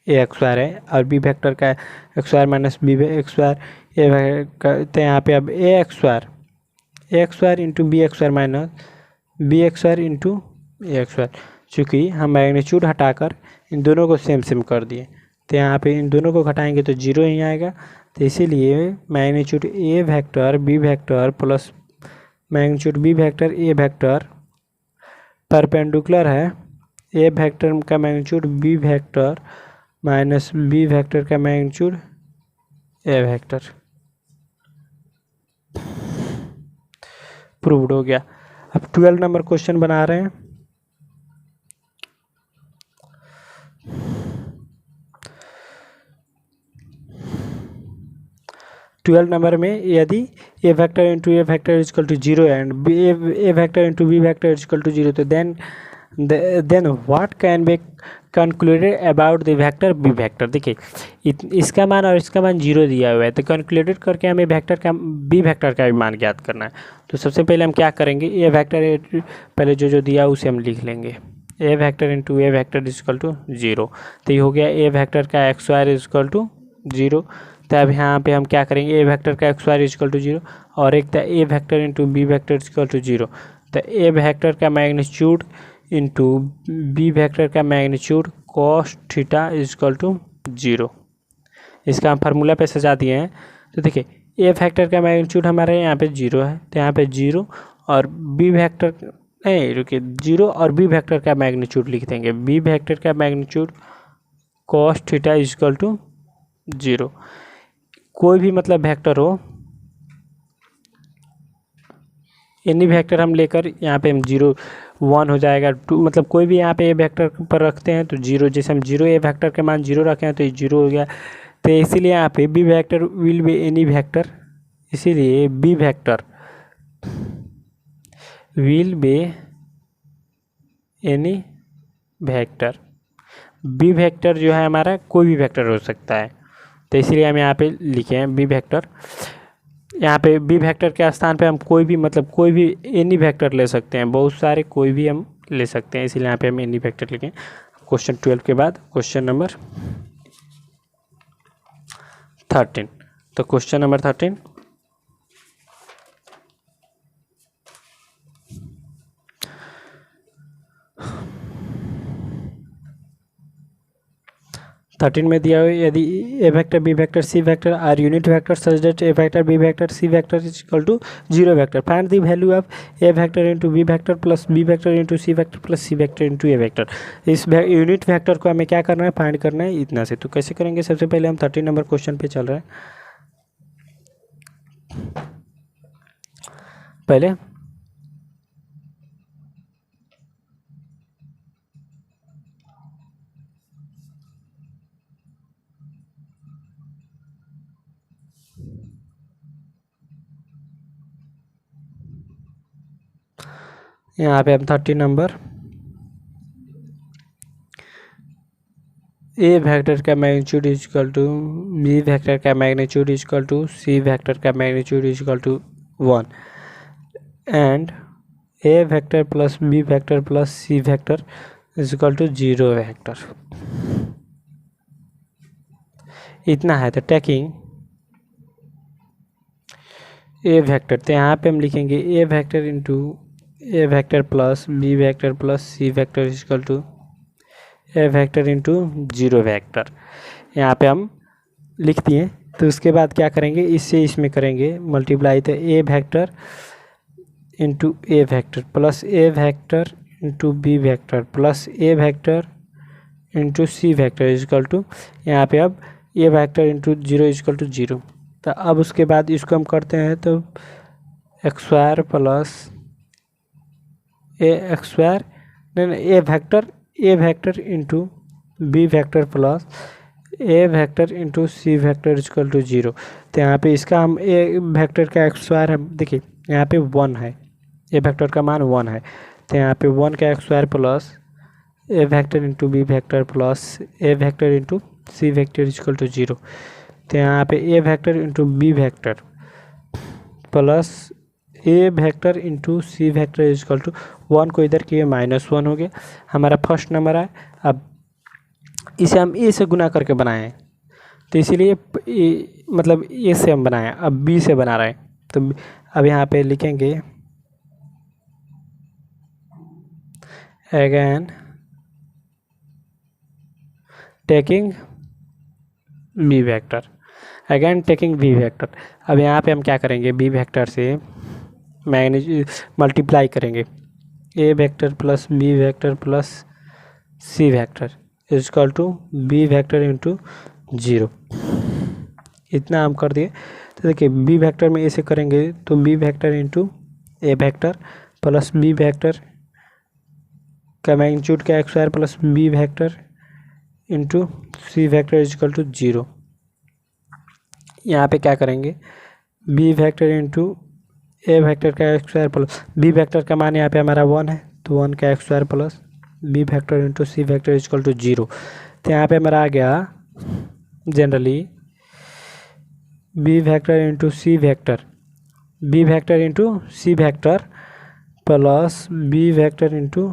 ए एक्स स्क्वायर है और बी वेक्टर का x square minus b x square a vector, तो यहाँ पे अब a x square into b x square minus b x square into a x square, चूँकि हम मैग्नीट्यूड हटाकर इन दोनों को सेम कर दिए, तो यहाँ पे इन दोनों को घटाएंगे तो जीरो ही आएगा, तो इसीलिए magnitude A vector B vector plus magnitude B vector A vector perpendicular है ए वेक्टर का magnitude B vector minus B vector का मैग्नीट्यूड ए वेक्टर। प्रूव्ड हो गया। अब 12 नंबर क्वेश्चन बना रहे हैं। ट्वेल्व नंबर में यदि ए vector into A vector is equal to zero and A vector into B vector is equal to zero, तो then what can be concluded about the vector B vector. देखिए इसका मान और इसका मान जीरो दिया हुआ है, तो कैलकुलेटेड करके हमें वेक्टर का बी वेक्टर का भी मान ज्ञात करना है। तो सबसे पहले हम क्या करेंगे, ए वेक्टर पहले जो दिया उसे हम लिख लेंगे, ए vector into A vector is equal to zero, तो ये हो गया ए वेक्टर का x square is equal to zero. तो अब यहाँ पे हम क्या करेंगे, ए वेक्टर का x square is equal to zero और एक था a vector into B vector is equal to zero, तो ए वेक्टर का मैग्नीट्यूड इंटू बी वेक्टर का magnitude cos theta is equal to zero. इसका हम फार्मूला पे सजा दिए हैं। तो देखिए ए वेक्टर का मैग्नीट्यूड हमारे यहाँ पे जीरो है, तो यहाँ पे जीरो और बी वेक्टर नहीं रुकिए जीरो और बी वेक्टर का मैग्नीट्यूड लिख देंगे, बी वेक्टर का magnitude cos theta is equal to zero. कोई भी मतलब वेक्टर हो, एनी वेक्टर हम लेकर यहाँ पे हम जीरो वन हो जाएगा टू, मतलब कोई भी यहाँ पे ए वेक्टर पर रखते हैं तो जीरो, जैसे हम जीरो ए वेक्टर के मान जीरो रखे हैं तो ये जीरो हो गया। तो इसीलिए यहाँ पे b vector will be any vector, इसीलिए b vector will be any vector, B vector जो है हमारा कोई भी वेक्टर हो सकता है, तो इसीलिए हम यहाँ पे लिखे हैं बी वेक्टर। यहाँ पे बी वेक्टर के स्थान पे हम कोई भी मतलब कोई भी एनी वेक्टर ले सकते हैं, बहुत सारे कोई भी हम ले सकते हैं, इसीलिए यहाँ पे हम एनी वेक्टर लिखें। क्वेश्चन 12 के बाद क्वेश्चन नंबर 13। तो क्वेश्चन नंबर 13, में दिया हुआ यदि ए vector B vector C vector are unit vector such that a vector B vector C vector is equal to zero vector, find the value of A vector into B vector plus B vector into C vector plus C vector into A vector. इस unit vector को हमें क्या करना है, find करना है इतना से। तो कैसे करेंगे, सबसे पहले हम 13 नंबर क्वेश्चन पे चल रहे हैं। पहले यहाँ पे हम 30 नंबर ए वेक्टर का magnitude is equal to B vector का magnitude is equal to C vector का magnitude is equal to 1 and A vector plus B vector plus C vector is equal to 0 vector. इतना है। तो taking a vector, तो यहाँ पे हम लिखेंगे a vector into A vector plus B vector plus C vector is equal to A vector into 0 vector. यहाँ पे हम लिख दिए। तो उसके बाद क्या करेंगे, इससे इसमें करेंगे मल्टीप्लाई। तो ए vector into A vector plus A vector into B vector plus A vector into C vector is equal to, यहाँ पे अब a vector into 0 is equal to 0। तो अब उसके बाद इसको हम करते हैं तो x square plus a x square नहीं a vector into B vector plus A vector into C vector is equal to 0। तो यहाँ पे इसका हम ए वेक्टर का एक्स स्क्वायर है, देखिए यहाँ पे 1 है, ए वेक्टर का मान 1 है। तो यहाँ पे 1 का x square plus A vector into B vector plus A vector into C vector is equal to 0। तो यहाँ पे ए vector into B vector plus A vector into C vector is equal to 1 को इधर किए -1 हो गया, हमारा फर्स्ट नंबर आए। अब इसे हम ए से गुना करके बनाए हैं, तो इसीलिए मतलब ए से हम बनाए, अब बी से बना रहे हैं। तो अब यहाँ पे लिखेंगे again taking B vector, again taking B vector. अब यहाँ पे हम क्या करेंगे, बी वेक्टर से मल्टीप्लाई करेंगे ए vector plus B vector plus C vector is equal to B vector into 0। इतना हम कर दिए। तो देखिए बी वेक्टर में ऐसे करेंगे तो बी वेक्टर इंटू ए वेक्टर प्लस बी वेक्टर का मैग्नीट्यूड का x square plus B vector into C vector is equal to 0। यहाँ पे क्या करेंगे, बी वेक्टर इंटू ए वेक्टर का x square plus B vector का मान यहाँ पे हमारा 1 है, तो 1 का x square plus B vector into C vector is equal to 0। तो यहाँ पे हमारा आ गया generally B vector into C vector, B vector into C vector plus B vector into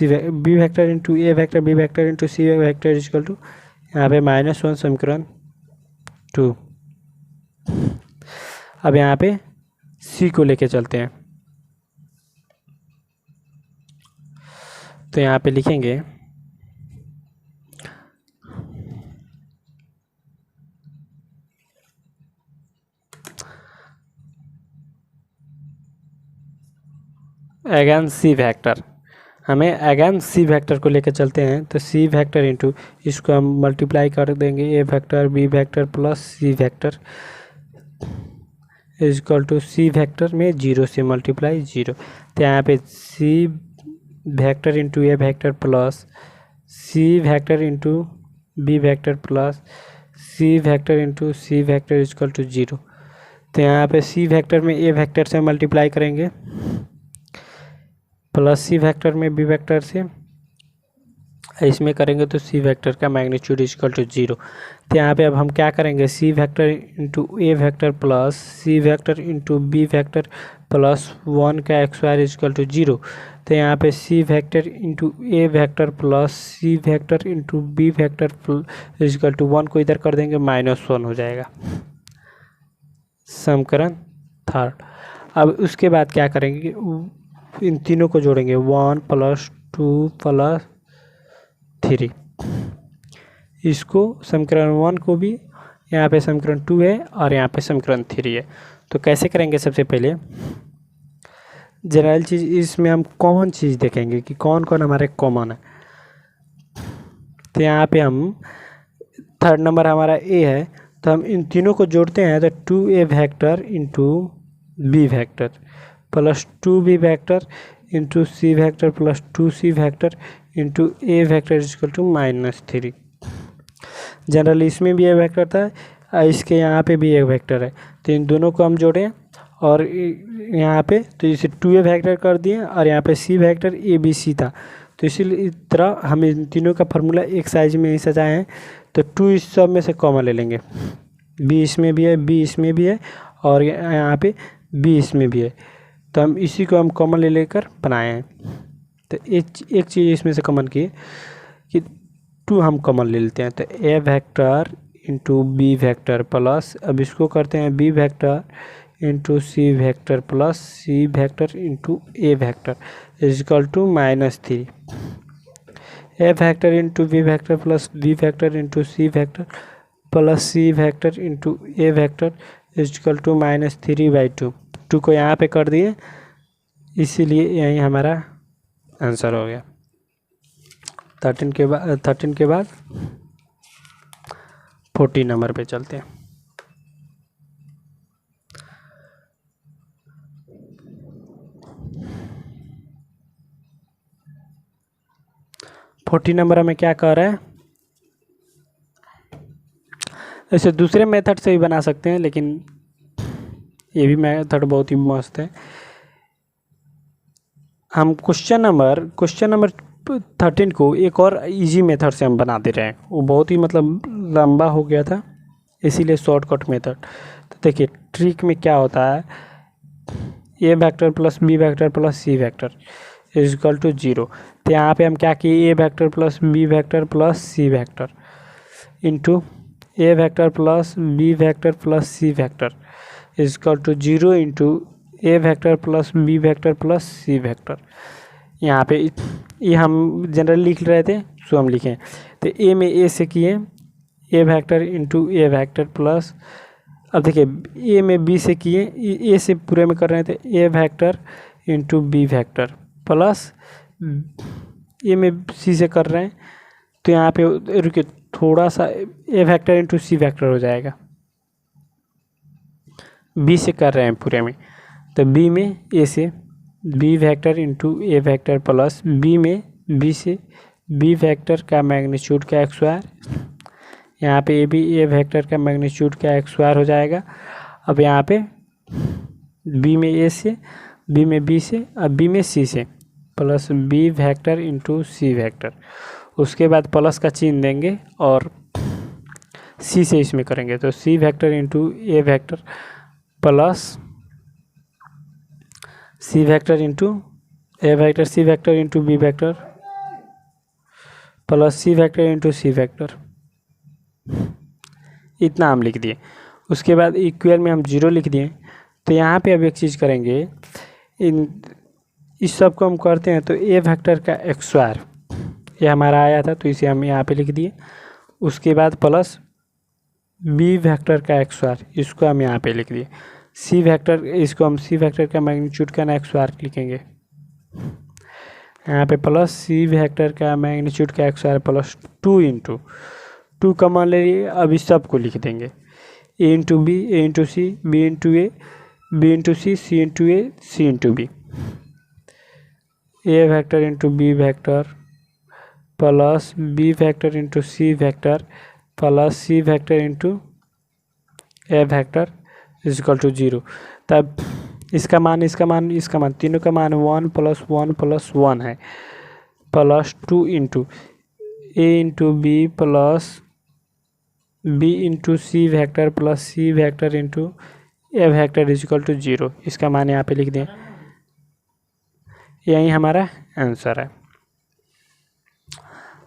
B vector into A vector B vector into C vector is equal to यहाँ पे -1 समीकरण 2। अब यहाँ पे सी को लेके चलते हैं। तो यहाँ पे लिखेंगे अगेन सी वेक्टर, हमें अगेन सी वेक्टर को लेकर चलते हैं। तो सी वेक्टर इंटू इसको हम मल्टीप्लाई कर देंगे ए vector B vector plus C vector is equal to C vector में 0 से मल्टीप्लाई 0। तो यहाँ पे c vector into A vector plus C vector into B vector plus C vector into C vector is equal to 0। तो यहाँ पे c vector में ए vector से मल्टीप्लाई करेंगे प्लस सी वेक्टर में बी वेक्टर से, इसमें करेंगे तो सी वेक्टर का मैग्नीट्यूड इज इक्वल टू 0। तो यहाँ पे अब हम क्या करेंगे, सी वेक्टर इंटू ए वेक्टर प्लस सी vector into B vector plus 1 का x square is equal to 0। तो यहाँ पे c vector into A vector plus C vector into B vector is equal to 1 को इधर कर देंगे -1 हो जाएगा, समीकरण 3। अब उसके बाद क्या करेंगे, इन तीनों को जोड़ेंगे 1 + 2 + 3। इसको समीकरण 1 को भी यहाँ पे समीकरण 2 है और यहाँ पे समीकरण 3 है। तो कैसे करेंगे, सबसे पहले जनरल चीज़ इसमें हम कॉमन चीज़ देखेंगे कि कौन कौन हमारे कॉमन है। तो यहाँ पे हम थर्ड नंबर हमारा ए है, तो हम इन तीनों को जोड़ते हैं तो 2a vector into B vector plus 2b vector into C vector plus 2c vector into A vector is equal to -3। Generally इसमें भी ए वेक्टर था, इसके यहाँ पे भी एक वेक्टर है, तो इन दोनों को हम जोड़ें और यहाँ पे तो इसे 2a वेक्टर कर दिए और यहाँ पे c vector a b c था, तो इसी तरह हम इन तीनों का फार्मूला एक साइज में ही सजाए हैं। तो 2 इस सब में से कॉमन ले लेंगे, बी इसमें भी है, बी इसमें भी है, और यहाँ पे बी इसमें भी है। तो हम इसी को हम कॉमन ले लेकर बनाए हैं। तो एक चीज़ इसमें से कॉमन की कि 2 हम कॉमन ले लेते हैं। तो ए vector into B vector plus, अब इसको करते हैं b vector into C vector plus C vector into A vector is equal to -3। A vector into B vector plus B vector into C vector plus C vector into A vector is equal to -3/2। 2 को यहाँ पे कर दिए, इसीलिए यही हमारा answer हो गया। 13 के बाद 14 नंबर पे चलते हैं। फोर्टी नंबर हमें क्या कह रहा है, ऐसे दूसरे मेथड से भी बना सकते हैं, लेकिन ये भी मेथड बहुत ही मस्त है। हम क्वेश्चन नंबर 13 को एक और इजी मेथड से हम बना दे रहे हैं। वो बहुत ही मतलब लंबा हो गया था, इसीलिए शॉर्टकट मेथड। तो देखिए ट्रिक में क्या होता है, A vector plus B vector plus C vector is equal to 0। तो यहाँ पे हम क्या किए, A vector plus B vector plus C vector into A vector plus B vector plus C vector is equal to 0 into A vector plus B vector plus C vector. यहाँ पे ये हम जनरल लिख रहे थे, सो हम लिखें। तो ए में ए से किए A vector into A vector plus, अब देखिए ए में बी से किए, ए से पूरे में कर रहे थे A vector into B vector plus A में सी से कर रहे हैं। तो यहाँ पे रुकिए थोड़ा सा, ए वेक्टर इंटू सी वेक्टर हो जाएगा, बी से कर रहे हैं पूरे में। तो बी में ए से बी वेक्टर इंटू ए वेक्टर प्लस बी में बी से बी वेक्टर का मैग्नीट्यूड का x², यहाँ पे ए भी ए वेक्टर का मैग्नीट्यूड का x² हो जाएगा। अब यहाँ पे बी में ए से, बी में बी से, अब बी में सी से plus B vector into C vector, उसके बाद प्लस का चिन्ह देंगे और सी से इसमें करेंगे। तो सी वेक्टर इंटू ए वेक्टर प्लस सी वेक्टर इंटू ए वेक्टर, सी vector into B vector plus सी वेक्टर इंटू सी वेक्टर, इतना हम लिख दिए। उसके बाद इक्वल में हम 0 लिख दिए। तो यहाँ पे अब एक चीज़ करेंगे, इस सब को हम करते हैं तो ए वेक्टर का x² ये हमारा आया था, तो इसे हम यहाँ पे लिख दिए। उसके बाद प्लस बी वेक्टर का x² इसको हम यहाँ पे लिख दिए। सी वेक्टर, इसको हम सी वेक्टर का मैग्नीट्यूड का x² लिखेंगे यहाँ पे, प्लस सी वेक्टर का मैग्नीट्यूड का x² प्लस 2 इंटू 2 कॉमन ले लिए। अब इस सब को लिख देंगे A into B, A into C, B into A, B into C, C into A, C into B, A vector into B vector plus B vector into C vector plus C vector into A vector is equal to 0। तब इसका मान तीनों का मान 1 + 1 + 1 है, plus 2 into A into B plus B into C vector plus C vector into A vector is equal to 0। इसका मान यहाँ पे लिख दें, यही हमारा आंसर है।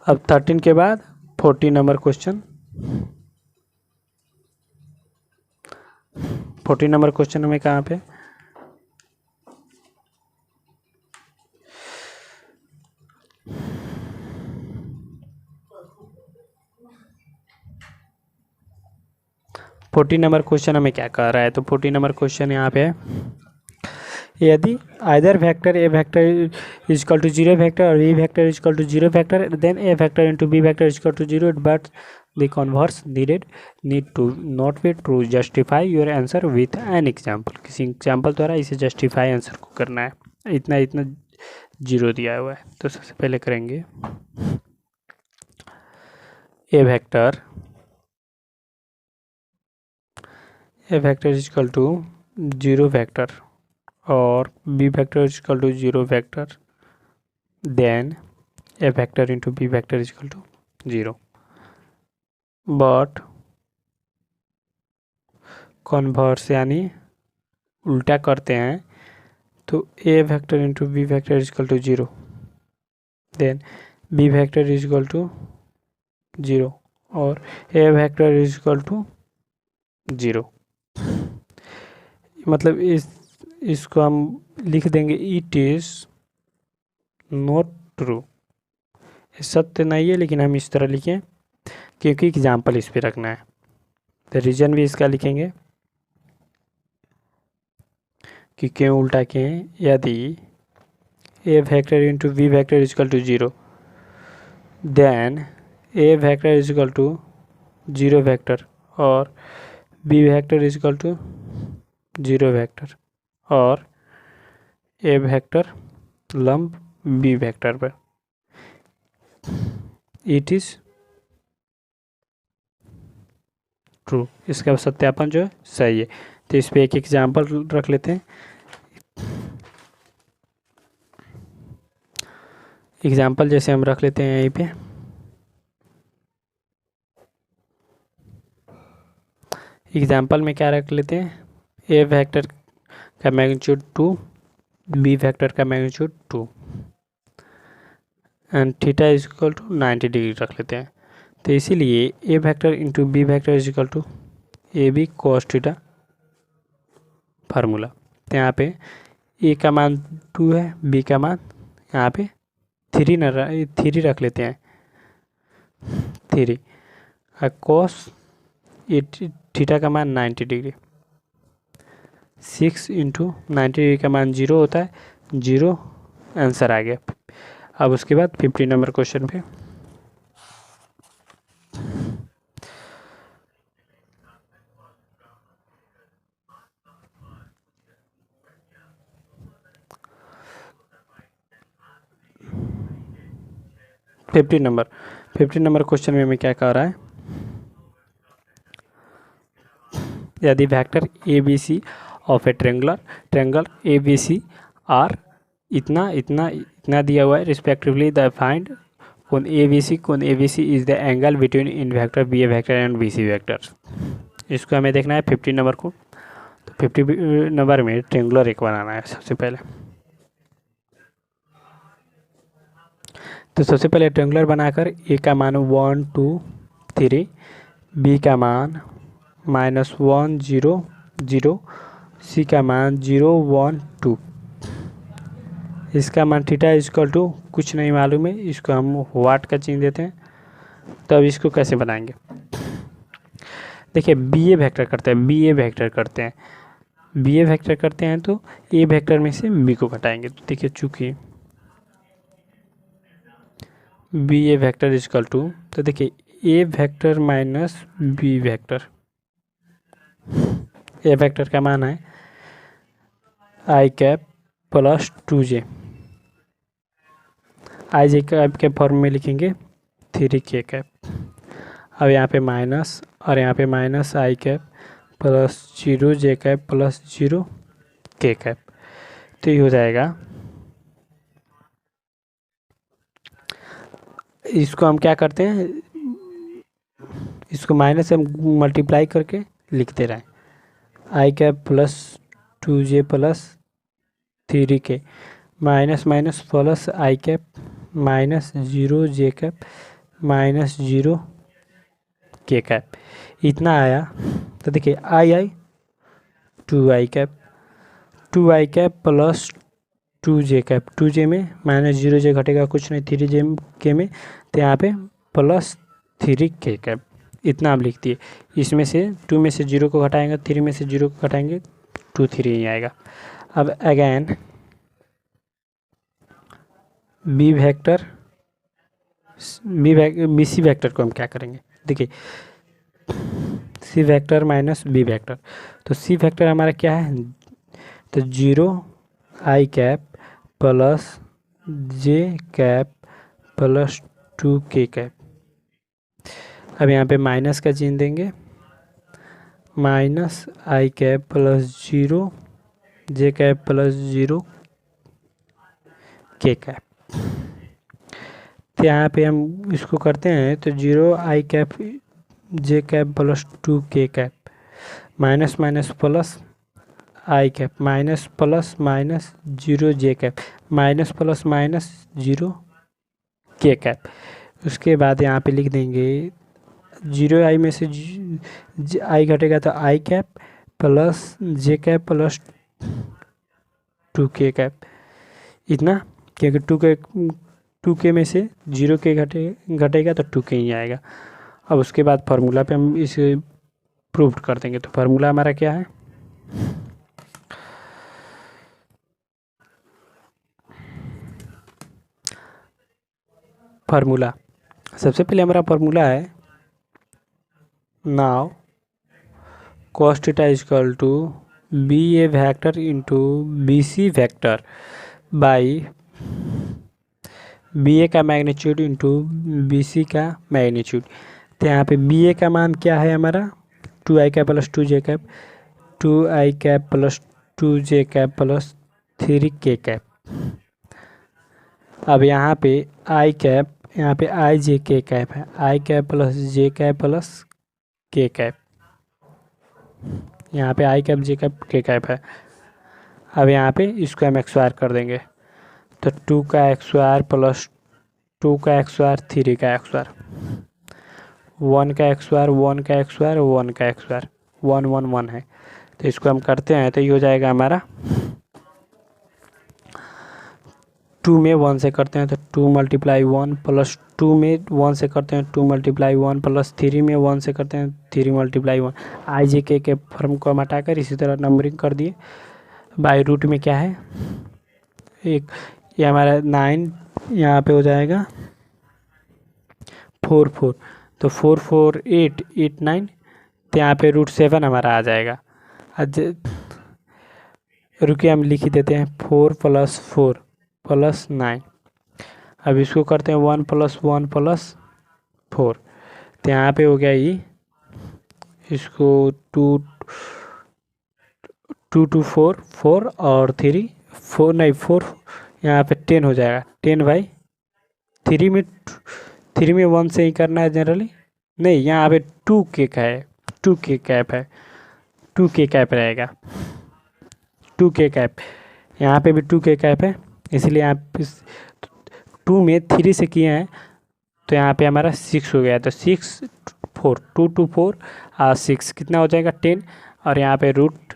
अब 13 के बाद 14 नंबर क्वेश्चन। 14 नंबर क्वेश्चन हमें कहाँ पे, फोर्टी नंबर क्वेश्चन हमें क्या कह रहा है। तो 14 नंबर क्वेश्चन यहाँ पे है, यदि either vector A vector is equal to 0 vector और B vector is equal to 0 vector, then A vector into B vector is equal to 0, but the converse need to not be true, justify your answer with an example. किसी example द्वारा इसे justify answer को करना है। इतना 0 दिया हुआ है। तो सबसे पहले करेंगे ए वेक्टर इजिकल टू 0 वेक्टर और B vector is equal to 0 vector, then A vector into B vector is equal to 0, but converse यानी उल्टा करते हैं तो ए vector into B vector is equal to 0, then B vector is equal to 0 और A vector is equal to 0। मतलब इसको हम लिख देंगे इट इज नॉट ट्रू। सत्य नहीं है, लेकिन हम इस तरह लिखें क्योंकि एग्जाम्पल इस पे रखना है। तो रीजन भी इसका लिखेंगे कि क्यों उल्टा किए। यदि ए vector into B vector is equal to 0, then A vector is equal to 0 vector और B vector is equal to 0 vector और ए वेक्टर लंब बी वेक्टर पर, इट इज ट्रू। इसका सत्यापन जो है सही है। तो इस पे एक एग्जाम्पल रख लेते हैं। एग्जाम्पल जैसे हम रख लेते हैं यहीं पे, एग्जाम्पल में क्या रख लेते हैं, ए वेक्टर का मैग्नीट्यूड 2, बी वेक्टर का magnitude 2 and theta is equal to 90 degree रख लेते हैं। तो इसीलिए A vector into B vector is equal to A B cos theta formula. तो यहाँ पे ए का मान 2 है, बी का मान यहाँ पे 3 रख लेते हैं, 3 कॉस थीटा का मान 90 डिग्री, 6 इंटू 90 डिग्री का मान 0 होता है, 0 आंसर आ गया। अब उसके बाद 50 नंबर क्वेश्चन पे फिफ्टी नंबर क्वेश्चन में हमें क्या कह रहा है, यदि vector A B C of a triangle A B C are इतना इतना इतना दिया हुआ है रिस्पेक्टिवली, द फाइंड कोण A B C is the angle between in vector B A vector and B C vector. इसको हमें देखना है 50 नंबर को। तो 50 नंबर में ट्रेंगुलर एक बनाना है सबसे पहले। तो सबसे पहले ट्रेंगुलर बनाकर ए का मान 1 2 3, बी का मान -1 0 0, सी का मान 0 1 2, इसका मान थीटा इजकल टू कुछ नहीं मालूम है, इसको हम वाट का चिन्ह देते हैं। तो अब इसको कैसे बनाएंगे, देखिए बी ए वेक्टर करते हैं, बी ए वेक्टर करते हैं तो ए वेक्टर में से बी को घटाएंगे। तो देखिए चूंकि B A vector is equal to, तो देखिए A vector minus B vector, A vector का मान है I cap plus 2j, I J cap के फॉर्म में लिखेंगे 3k कैप। अब यहाँ पे माइनस और यहाँ पे minus I cap plus 0j cap plus 0k cap. तो ये हो जाएगा, इसको हम क्या करते हैं, इसको माइनस से मल्टीप्लाई करके लिखते रहें, I cap plus 2j plus 3k minus minus plus I cap minus 0j cap minus 0k cap, इतना आया। तो देखिए आई 2i cap plus 2j cap, 2j में माइनस 0j घटेगा कुछ नहीं 3j में, तो यहाँ पे प्लस 3k कैप, इतना आप लिख दिए। इसमें से 2 में से 0 को घटाएंगे, 3 में से 0 को घटाएंगे 2 3 ही आएगा। अब अगेन बी सी वेक्टर को हम क्या करेंगे, देखिए C vector minus B vector, तो सी वेक्टर हमारा क्या है, तो 0 आई कैप प्लस जे कैप प्लस 2k कैप। अब यहाँ पे माइनस का चिन्ह देंगे, minus I cap plus 0 J cap plus 0k cap. तो यहाँ पे हम इसको करते हैं तो 0 आई कैप जे कैप प्लस 2 के cap minus minus plus I cap minus plus minus 0 J cap minus plus minus 0 के कैप। उसके बाद यहाँ पे लिख देंगे 0 आई में से आई घटेगा तो आई कैप प्लस जे कैप प्लस 2 के कैप इतना, क्योंकि 2 के में से 0 के घटेगा तो 2 के ही आएगा। अब उसके बाद फार्मूला पे हम इसे प्रूव कर देंगे। तो फार्मूला हमारा क्या है, फार्मूला सबसे पहले हमारा फार्मूला है now cos theta is equal to B A vector into B C vector by B A का मैग्नीट्यूड इंटू बी सी का मैग्नीट्यूड। तो यहाँ पे बी ए का मान क्या है हमारा 2 I cap plus 2 J cap 2 I cap plus 2 J cap plus 3 के कैप। अब यहाँ पे आई कैप, यहाँ पे आई जे के कैप है, I cap plus J cap plus K cap, यहाँ पे आई कैप जे कैप के कैप है। अब यहाँ पे इसको हम एक्स वार कर देंगे तो 2 का एक्स वार प्लस 2 का एक्स वार 3 का एक्स वार 1 का एक्स वार 1 का एक्स वार 1 का एक्स वार 1 1 1 है। तो इसको हम करते हैं तो ये हो जाएगा हमारा 2 में 1 से करते हैं तो 2 मल्टीप्लाई 1 प्लस 2 में 1 से करते हैं 2 मल्टीप्लाई 1 प्लस 3 में 1 से करते हैं 3 मल्टीप्लाई 1। आई जे के फॉर्म को हम हटाकर इसी तरह नंबरिंग कर दिए। बाई रूट में क्या है एक, ये हमारा 9 यहाँ पे हो जाएगा 4 4 तो 4 4 8 8 9 तो यहाँ पे √7 हमारा आ जाएगा। आज रुकिए हम लिख ही देते हैं 4 + 4 + 9। अब इसको करते हैं 1 + 1 + 4 तो यहाँ पे हो गया ये, इसको 2 2 2 4 4 और 3 4 नहीं 4 यहाँ पे 10 हो जाएगा 10/3 में 3 में 1 से ही करना है जनरली, नहीं यहाँ पे 2 के का है 2 के कैप है 2 के कैप रहेगा 2 के कैप, यहाँ पे भी 2 के कैप है इसलिए यहाँ पे 2 में 3 से किए हैं तो यहाँ पे हमारा 6 हो गया। तो 6 4 2 2 4 और 6 कितना हो जाएगा 10 और यहाँ पे रूट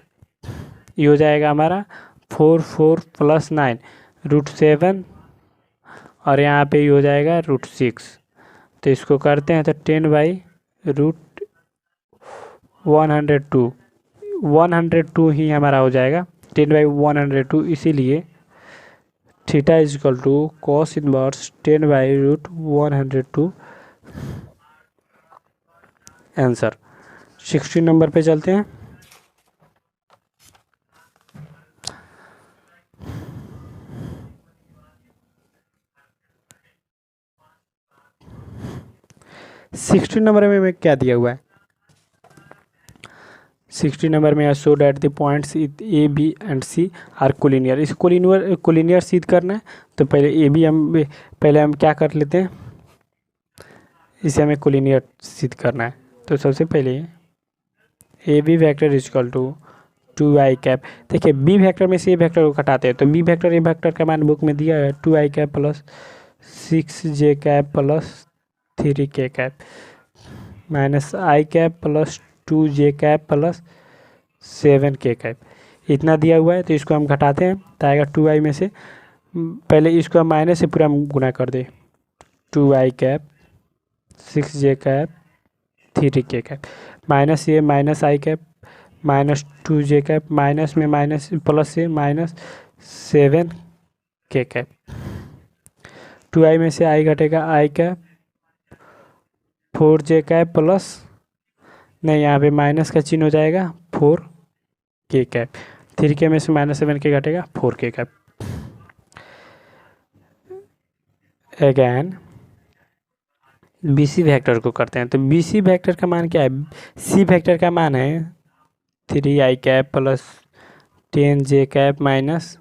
ये हो जाएगा हमारा 4 4 + 9 √7 और यहाँ पे ये हो जाएगा √6। तो इसको करते हैं तो 10/√102 102 ही हमारा हो जाएगा 10/102। इसीलिए theta is equal to cos inverse 10/√102 answer. 16 number पे चलते हैं। सिक्सटीन नंबर में क्या दिया हुआ है, 16 नंबर में show that the points A B and C are collinear. इस कोलिनियर सिद्ध करना है तो पहले ए बी हम क्या कर लेते हैं, इसे हमें कोलिनियर सिद्ध करना है। तो सबसे पहले A B vector is equal to 2 I cap, देखिए बी वैक्टर में से ए वैक्टर को घटाते हैं तो बी वैक्टर ए वैक्टर का मान बुक में दिया है 2 I cap plus 6 J cap plus 3 के cap minus I cap plus 2 J cap plus 7 के कैप, इतना दिया हुआ है। तो इसको हम घटाते हैं तो आएगा 2 आई में से, पहले इसको हम माइनस से पूरा गुना कर दे 2 आई कैप 6 जे कैप 3 के कैप माइनस ये minus I cap minus 2 J cap minus में माइनस प्लस से माइनस 7 के कैप। 2 आई में से आई घटेगा आई कैप 4 जे कैप प्लस, नहीं यहाँ पे माइनस का चिन्ह हो जाएगा 4 के कैप, 3 के में से -7 के घटेगा 4 K cap. Again B C vector को करते हैं तो बी सी वैक्टर का मान क्या है, सी वैक्टर का मान है 3 आई कैप प्लस 10 जे कैप माइनस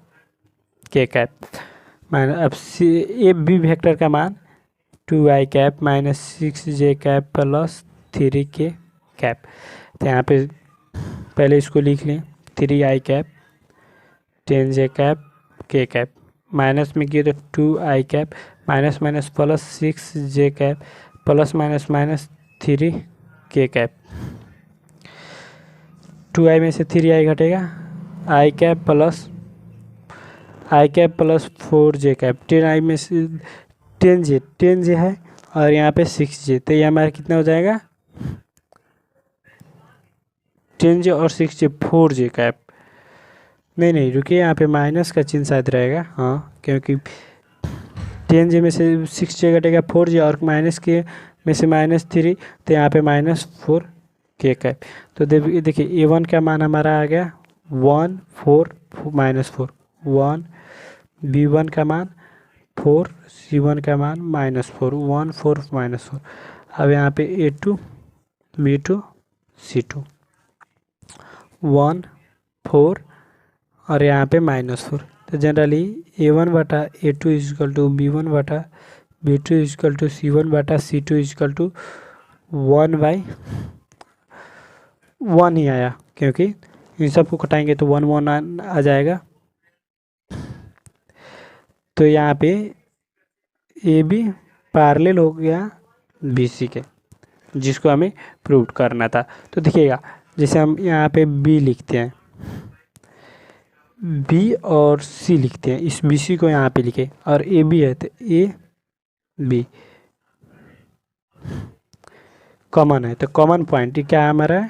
के कैप माइनस, अब सी ए बी वैक्टर का मान 2i cap minus 6j cap plus 3k cap. तो यहाँ पे पहले इसको लिख लें 3i cap 10j cap k cap, minus में किए तो 2i cap minus minus plus 6j cap plus minus minus 3k cap. 2i में से 3i घटेगा, i cap plus 4j cap. 10i में से 10j है और यहाँ पे 6j, तो ये हमारा कितना हो जाएगा 10j और 6j 4j कैप। नहीं रुकिए, यहाँ पे माइनस का चिन्ह शायद रहेगा, हाँ, क्योंकि 10j में से 6j घटेगा 4j और माइनस के में से -3, तो यहाँ पे -4k कैप। तो देखिए a1 का मान हमारा आ गया 1 4 -4 1, b1 का मान 4, c1 का मान -4 1 4 -4। अब यहाँ पे a2 b2 c2 1 4 और यहाँ पे -4। तो जनरली a1 बटा a2 इजकल टू b1 बटा b2 इजकल टू c1 बटा c2 इजकल टू 1/1 ही आया, क्योंकि इन सबको घटाएंगे तो 1 1 आ जाएगा। तो यहाँ पे ए बी पैरेलल हो गया बी सी के, जिसको हमें प्रूव करना था। तो देखिएगा, जैसे हम यहाँ पे बी लिखते हैं, बी और सी लिखते हैं, इस बी सी को यहाँ पे लिखे, और ए बी है तो ए बी कॉमन है, तो कॉमन पॉइंट क्या है हमारा,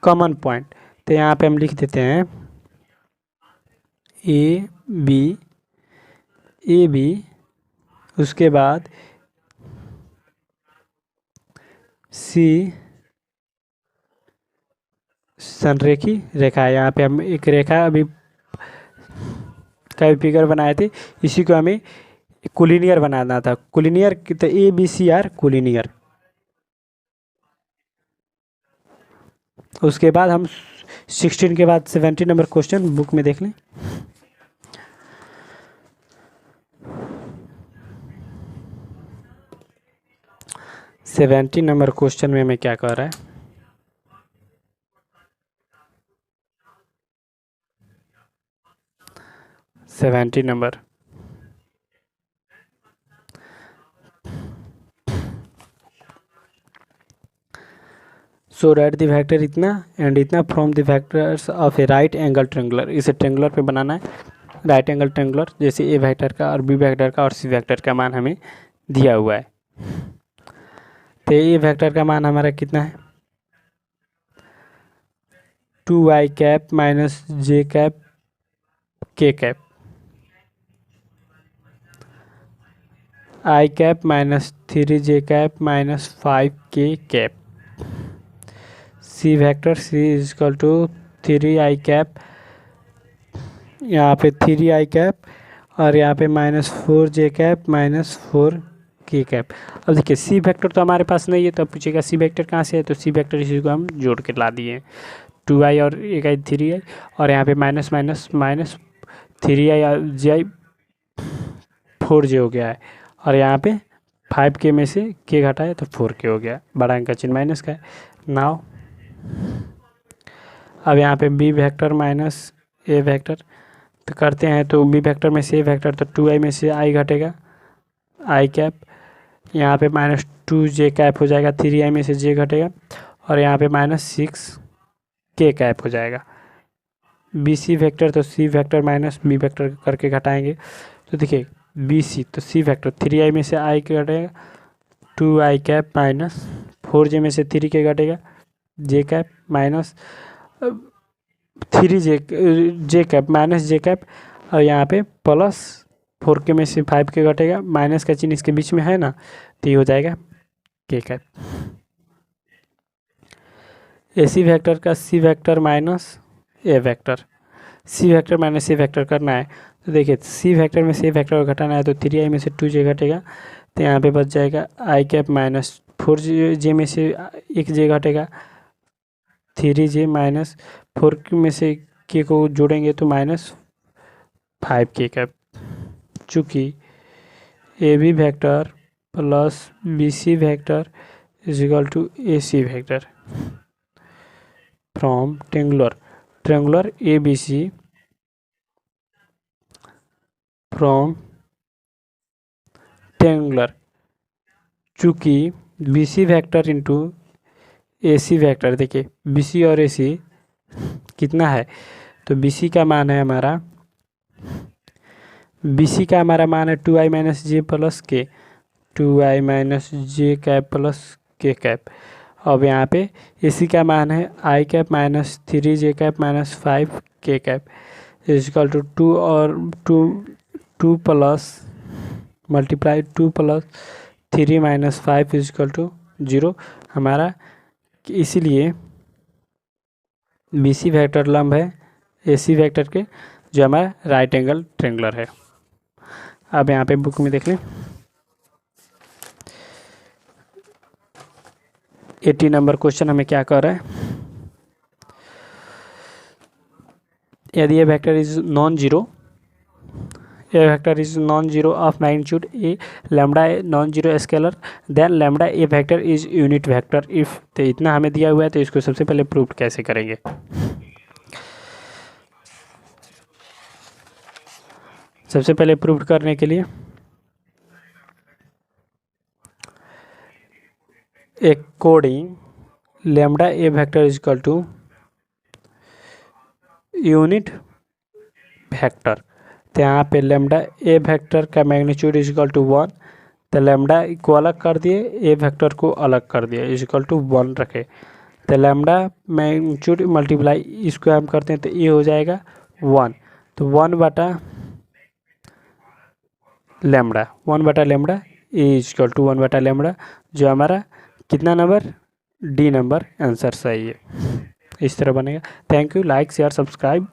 कॉमन पॉइंट। तो यहाँ पे हम लिख देते हैं ए बी, उसके बाद सी संरेखी रेखा है। यहाँ पे हम एक रेखा अभी का फिगर बनाए थे, इसी को हमें कोलिनियर बनाना था। कोलिनियर तो A B C are collinear. उसके बाद हम 16 के बाद 17 नंबर क्वेश्चन बुक में देख लें। सेवेंटी नंबर क्वेश्चन में हमें क्या कह रहा है, seventy number so right the vector इतना एंड इतना from the vectors of A right angle triangular. इसे ट्रेंगुलर पे बनाना है, राइट एंगल ट्रेंगुलर, जैसे ए वेक्टर का और बी वेक्टर का और सी वेक्टर का मान हमें दिया हुआ है। तो ए वेक्टर का मान हमारा कितना है 2i cap minus j cap k cap, i cap minus 3j cap minus 5k cap. C vector C is equal to 3i cap, यहाँ पे 3i कैप और यहाँ पे -4j cap minus 4k cap. अब देखिए सी वेक्टर तो हमारे पास नहीं है, तो अब पूछेगा सी वेक्टर कहाँ से है, तो सी वेक्टर इसी को हम जोड़ के ला दिए, 2i और 1i 3i, और यहाँ पे माइनस माइनस माइनस 3i और ji 4j हो गया है, और यहाँ पे 5k में से k घटाए तो 4k हो गया, बड़ा अंक का चिन्ह माइनस का है। नाउ अब यहाँ पे b vector minus A vector तो करते हैं, तो बी वेक्टर में से ए वेक्टर, तो 2i में से i घटेगा i कैप, यहाँ पे -2j कैप हो जाएगा, 3i में से j घटेगा, और यहाँ पे -6k कैप हो जाएगा। बी सी वेक्टर तो C vector minus B vector करके घटाएंगे, तो देखिए बी सी तो सी वेक्टर 3i में से i के घटेगा, 2i कैप माइनस 4j में से 3k घटेगा, j cap minus 3j cap minus j cap, और यहाँ पे प्लस 4k में से 5k घटेगा, माइनस का चिन्ह इसके बीच में है ना, तो ये हो जाएगा k कैप। ए सी वेक्टर का C vector minus A vector, C vector minus A vector करना है, तो देखिए सी वेक्टर में से ए वेक्टर को घटाना है, तो 3i में से 2j घटेगा, तो यहाँ पे बच जाएगा i कैप माइनस 4j में से 1j घटेगा, 3j माइनस 4k में से k को जोड़ेंगे तो -5k कैप। चूँकि A B vector plus B C vector is equal to A C vector from triangular A B C from triangular, चूँकि B C vector into A C vector, देखिए B C और A सी कितना है, तो B C का मान है हमारा, बी सी का हमारा मान है 2i माइनस जे plus K, 2i minus J cap plus K cap. अब यहाँ पे ए सी का मान है I cap minus 3 J cap minus 5 K cap is equal to 2 और 2 plus multiply 2 plus 3 minus 5 is equal to 0 हमारा, इसीलिए बी सी वेक्टर लंब है ए सी वेक्टर के, जो हमारा राइट एंगल ट्रेंगुलर है। अब यहाँ पे बुक में देख लें 80 नंबर क्वेश्चन हमें क्या कर रहा है, यदि ये vector is non zero, A vector is non zero of magnitude A, lambda a non zero scalar, then lambda A vector is unit vector if, तो इतना हमें दिया हुआ है, तो इसको सबसे पहले प्रूव कैसे करेंगे। सबसे पहले प्रूव करने के लिए according lambda A vector is equal to unit vector, तो यहाँ पे लैम्डा ए वेक्टर का मैग्नीट्यूड इज इक्वल टू 1, तो लैम्डा को अलग कर दिए, ए वेक्टर को अलग कर दिया, इज इक्वल टू 1 रखे, तो लैम्डा मैग्नीट्यूड मल्टीप्लाई इसको हम करते हैं तो ये हो जाएगा 1, तो 1 बटा lambda A is equal to 1 बटा लैम्डा, जो हमारा कितना नंबर, डी नंबर आंसर सही है। इस तरह बनेगा। Thank you, like share subscribe.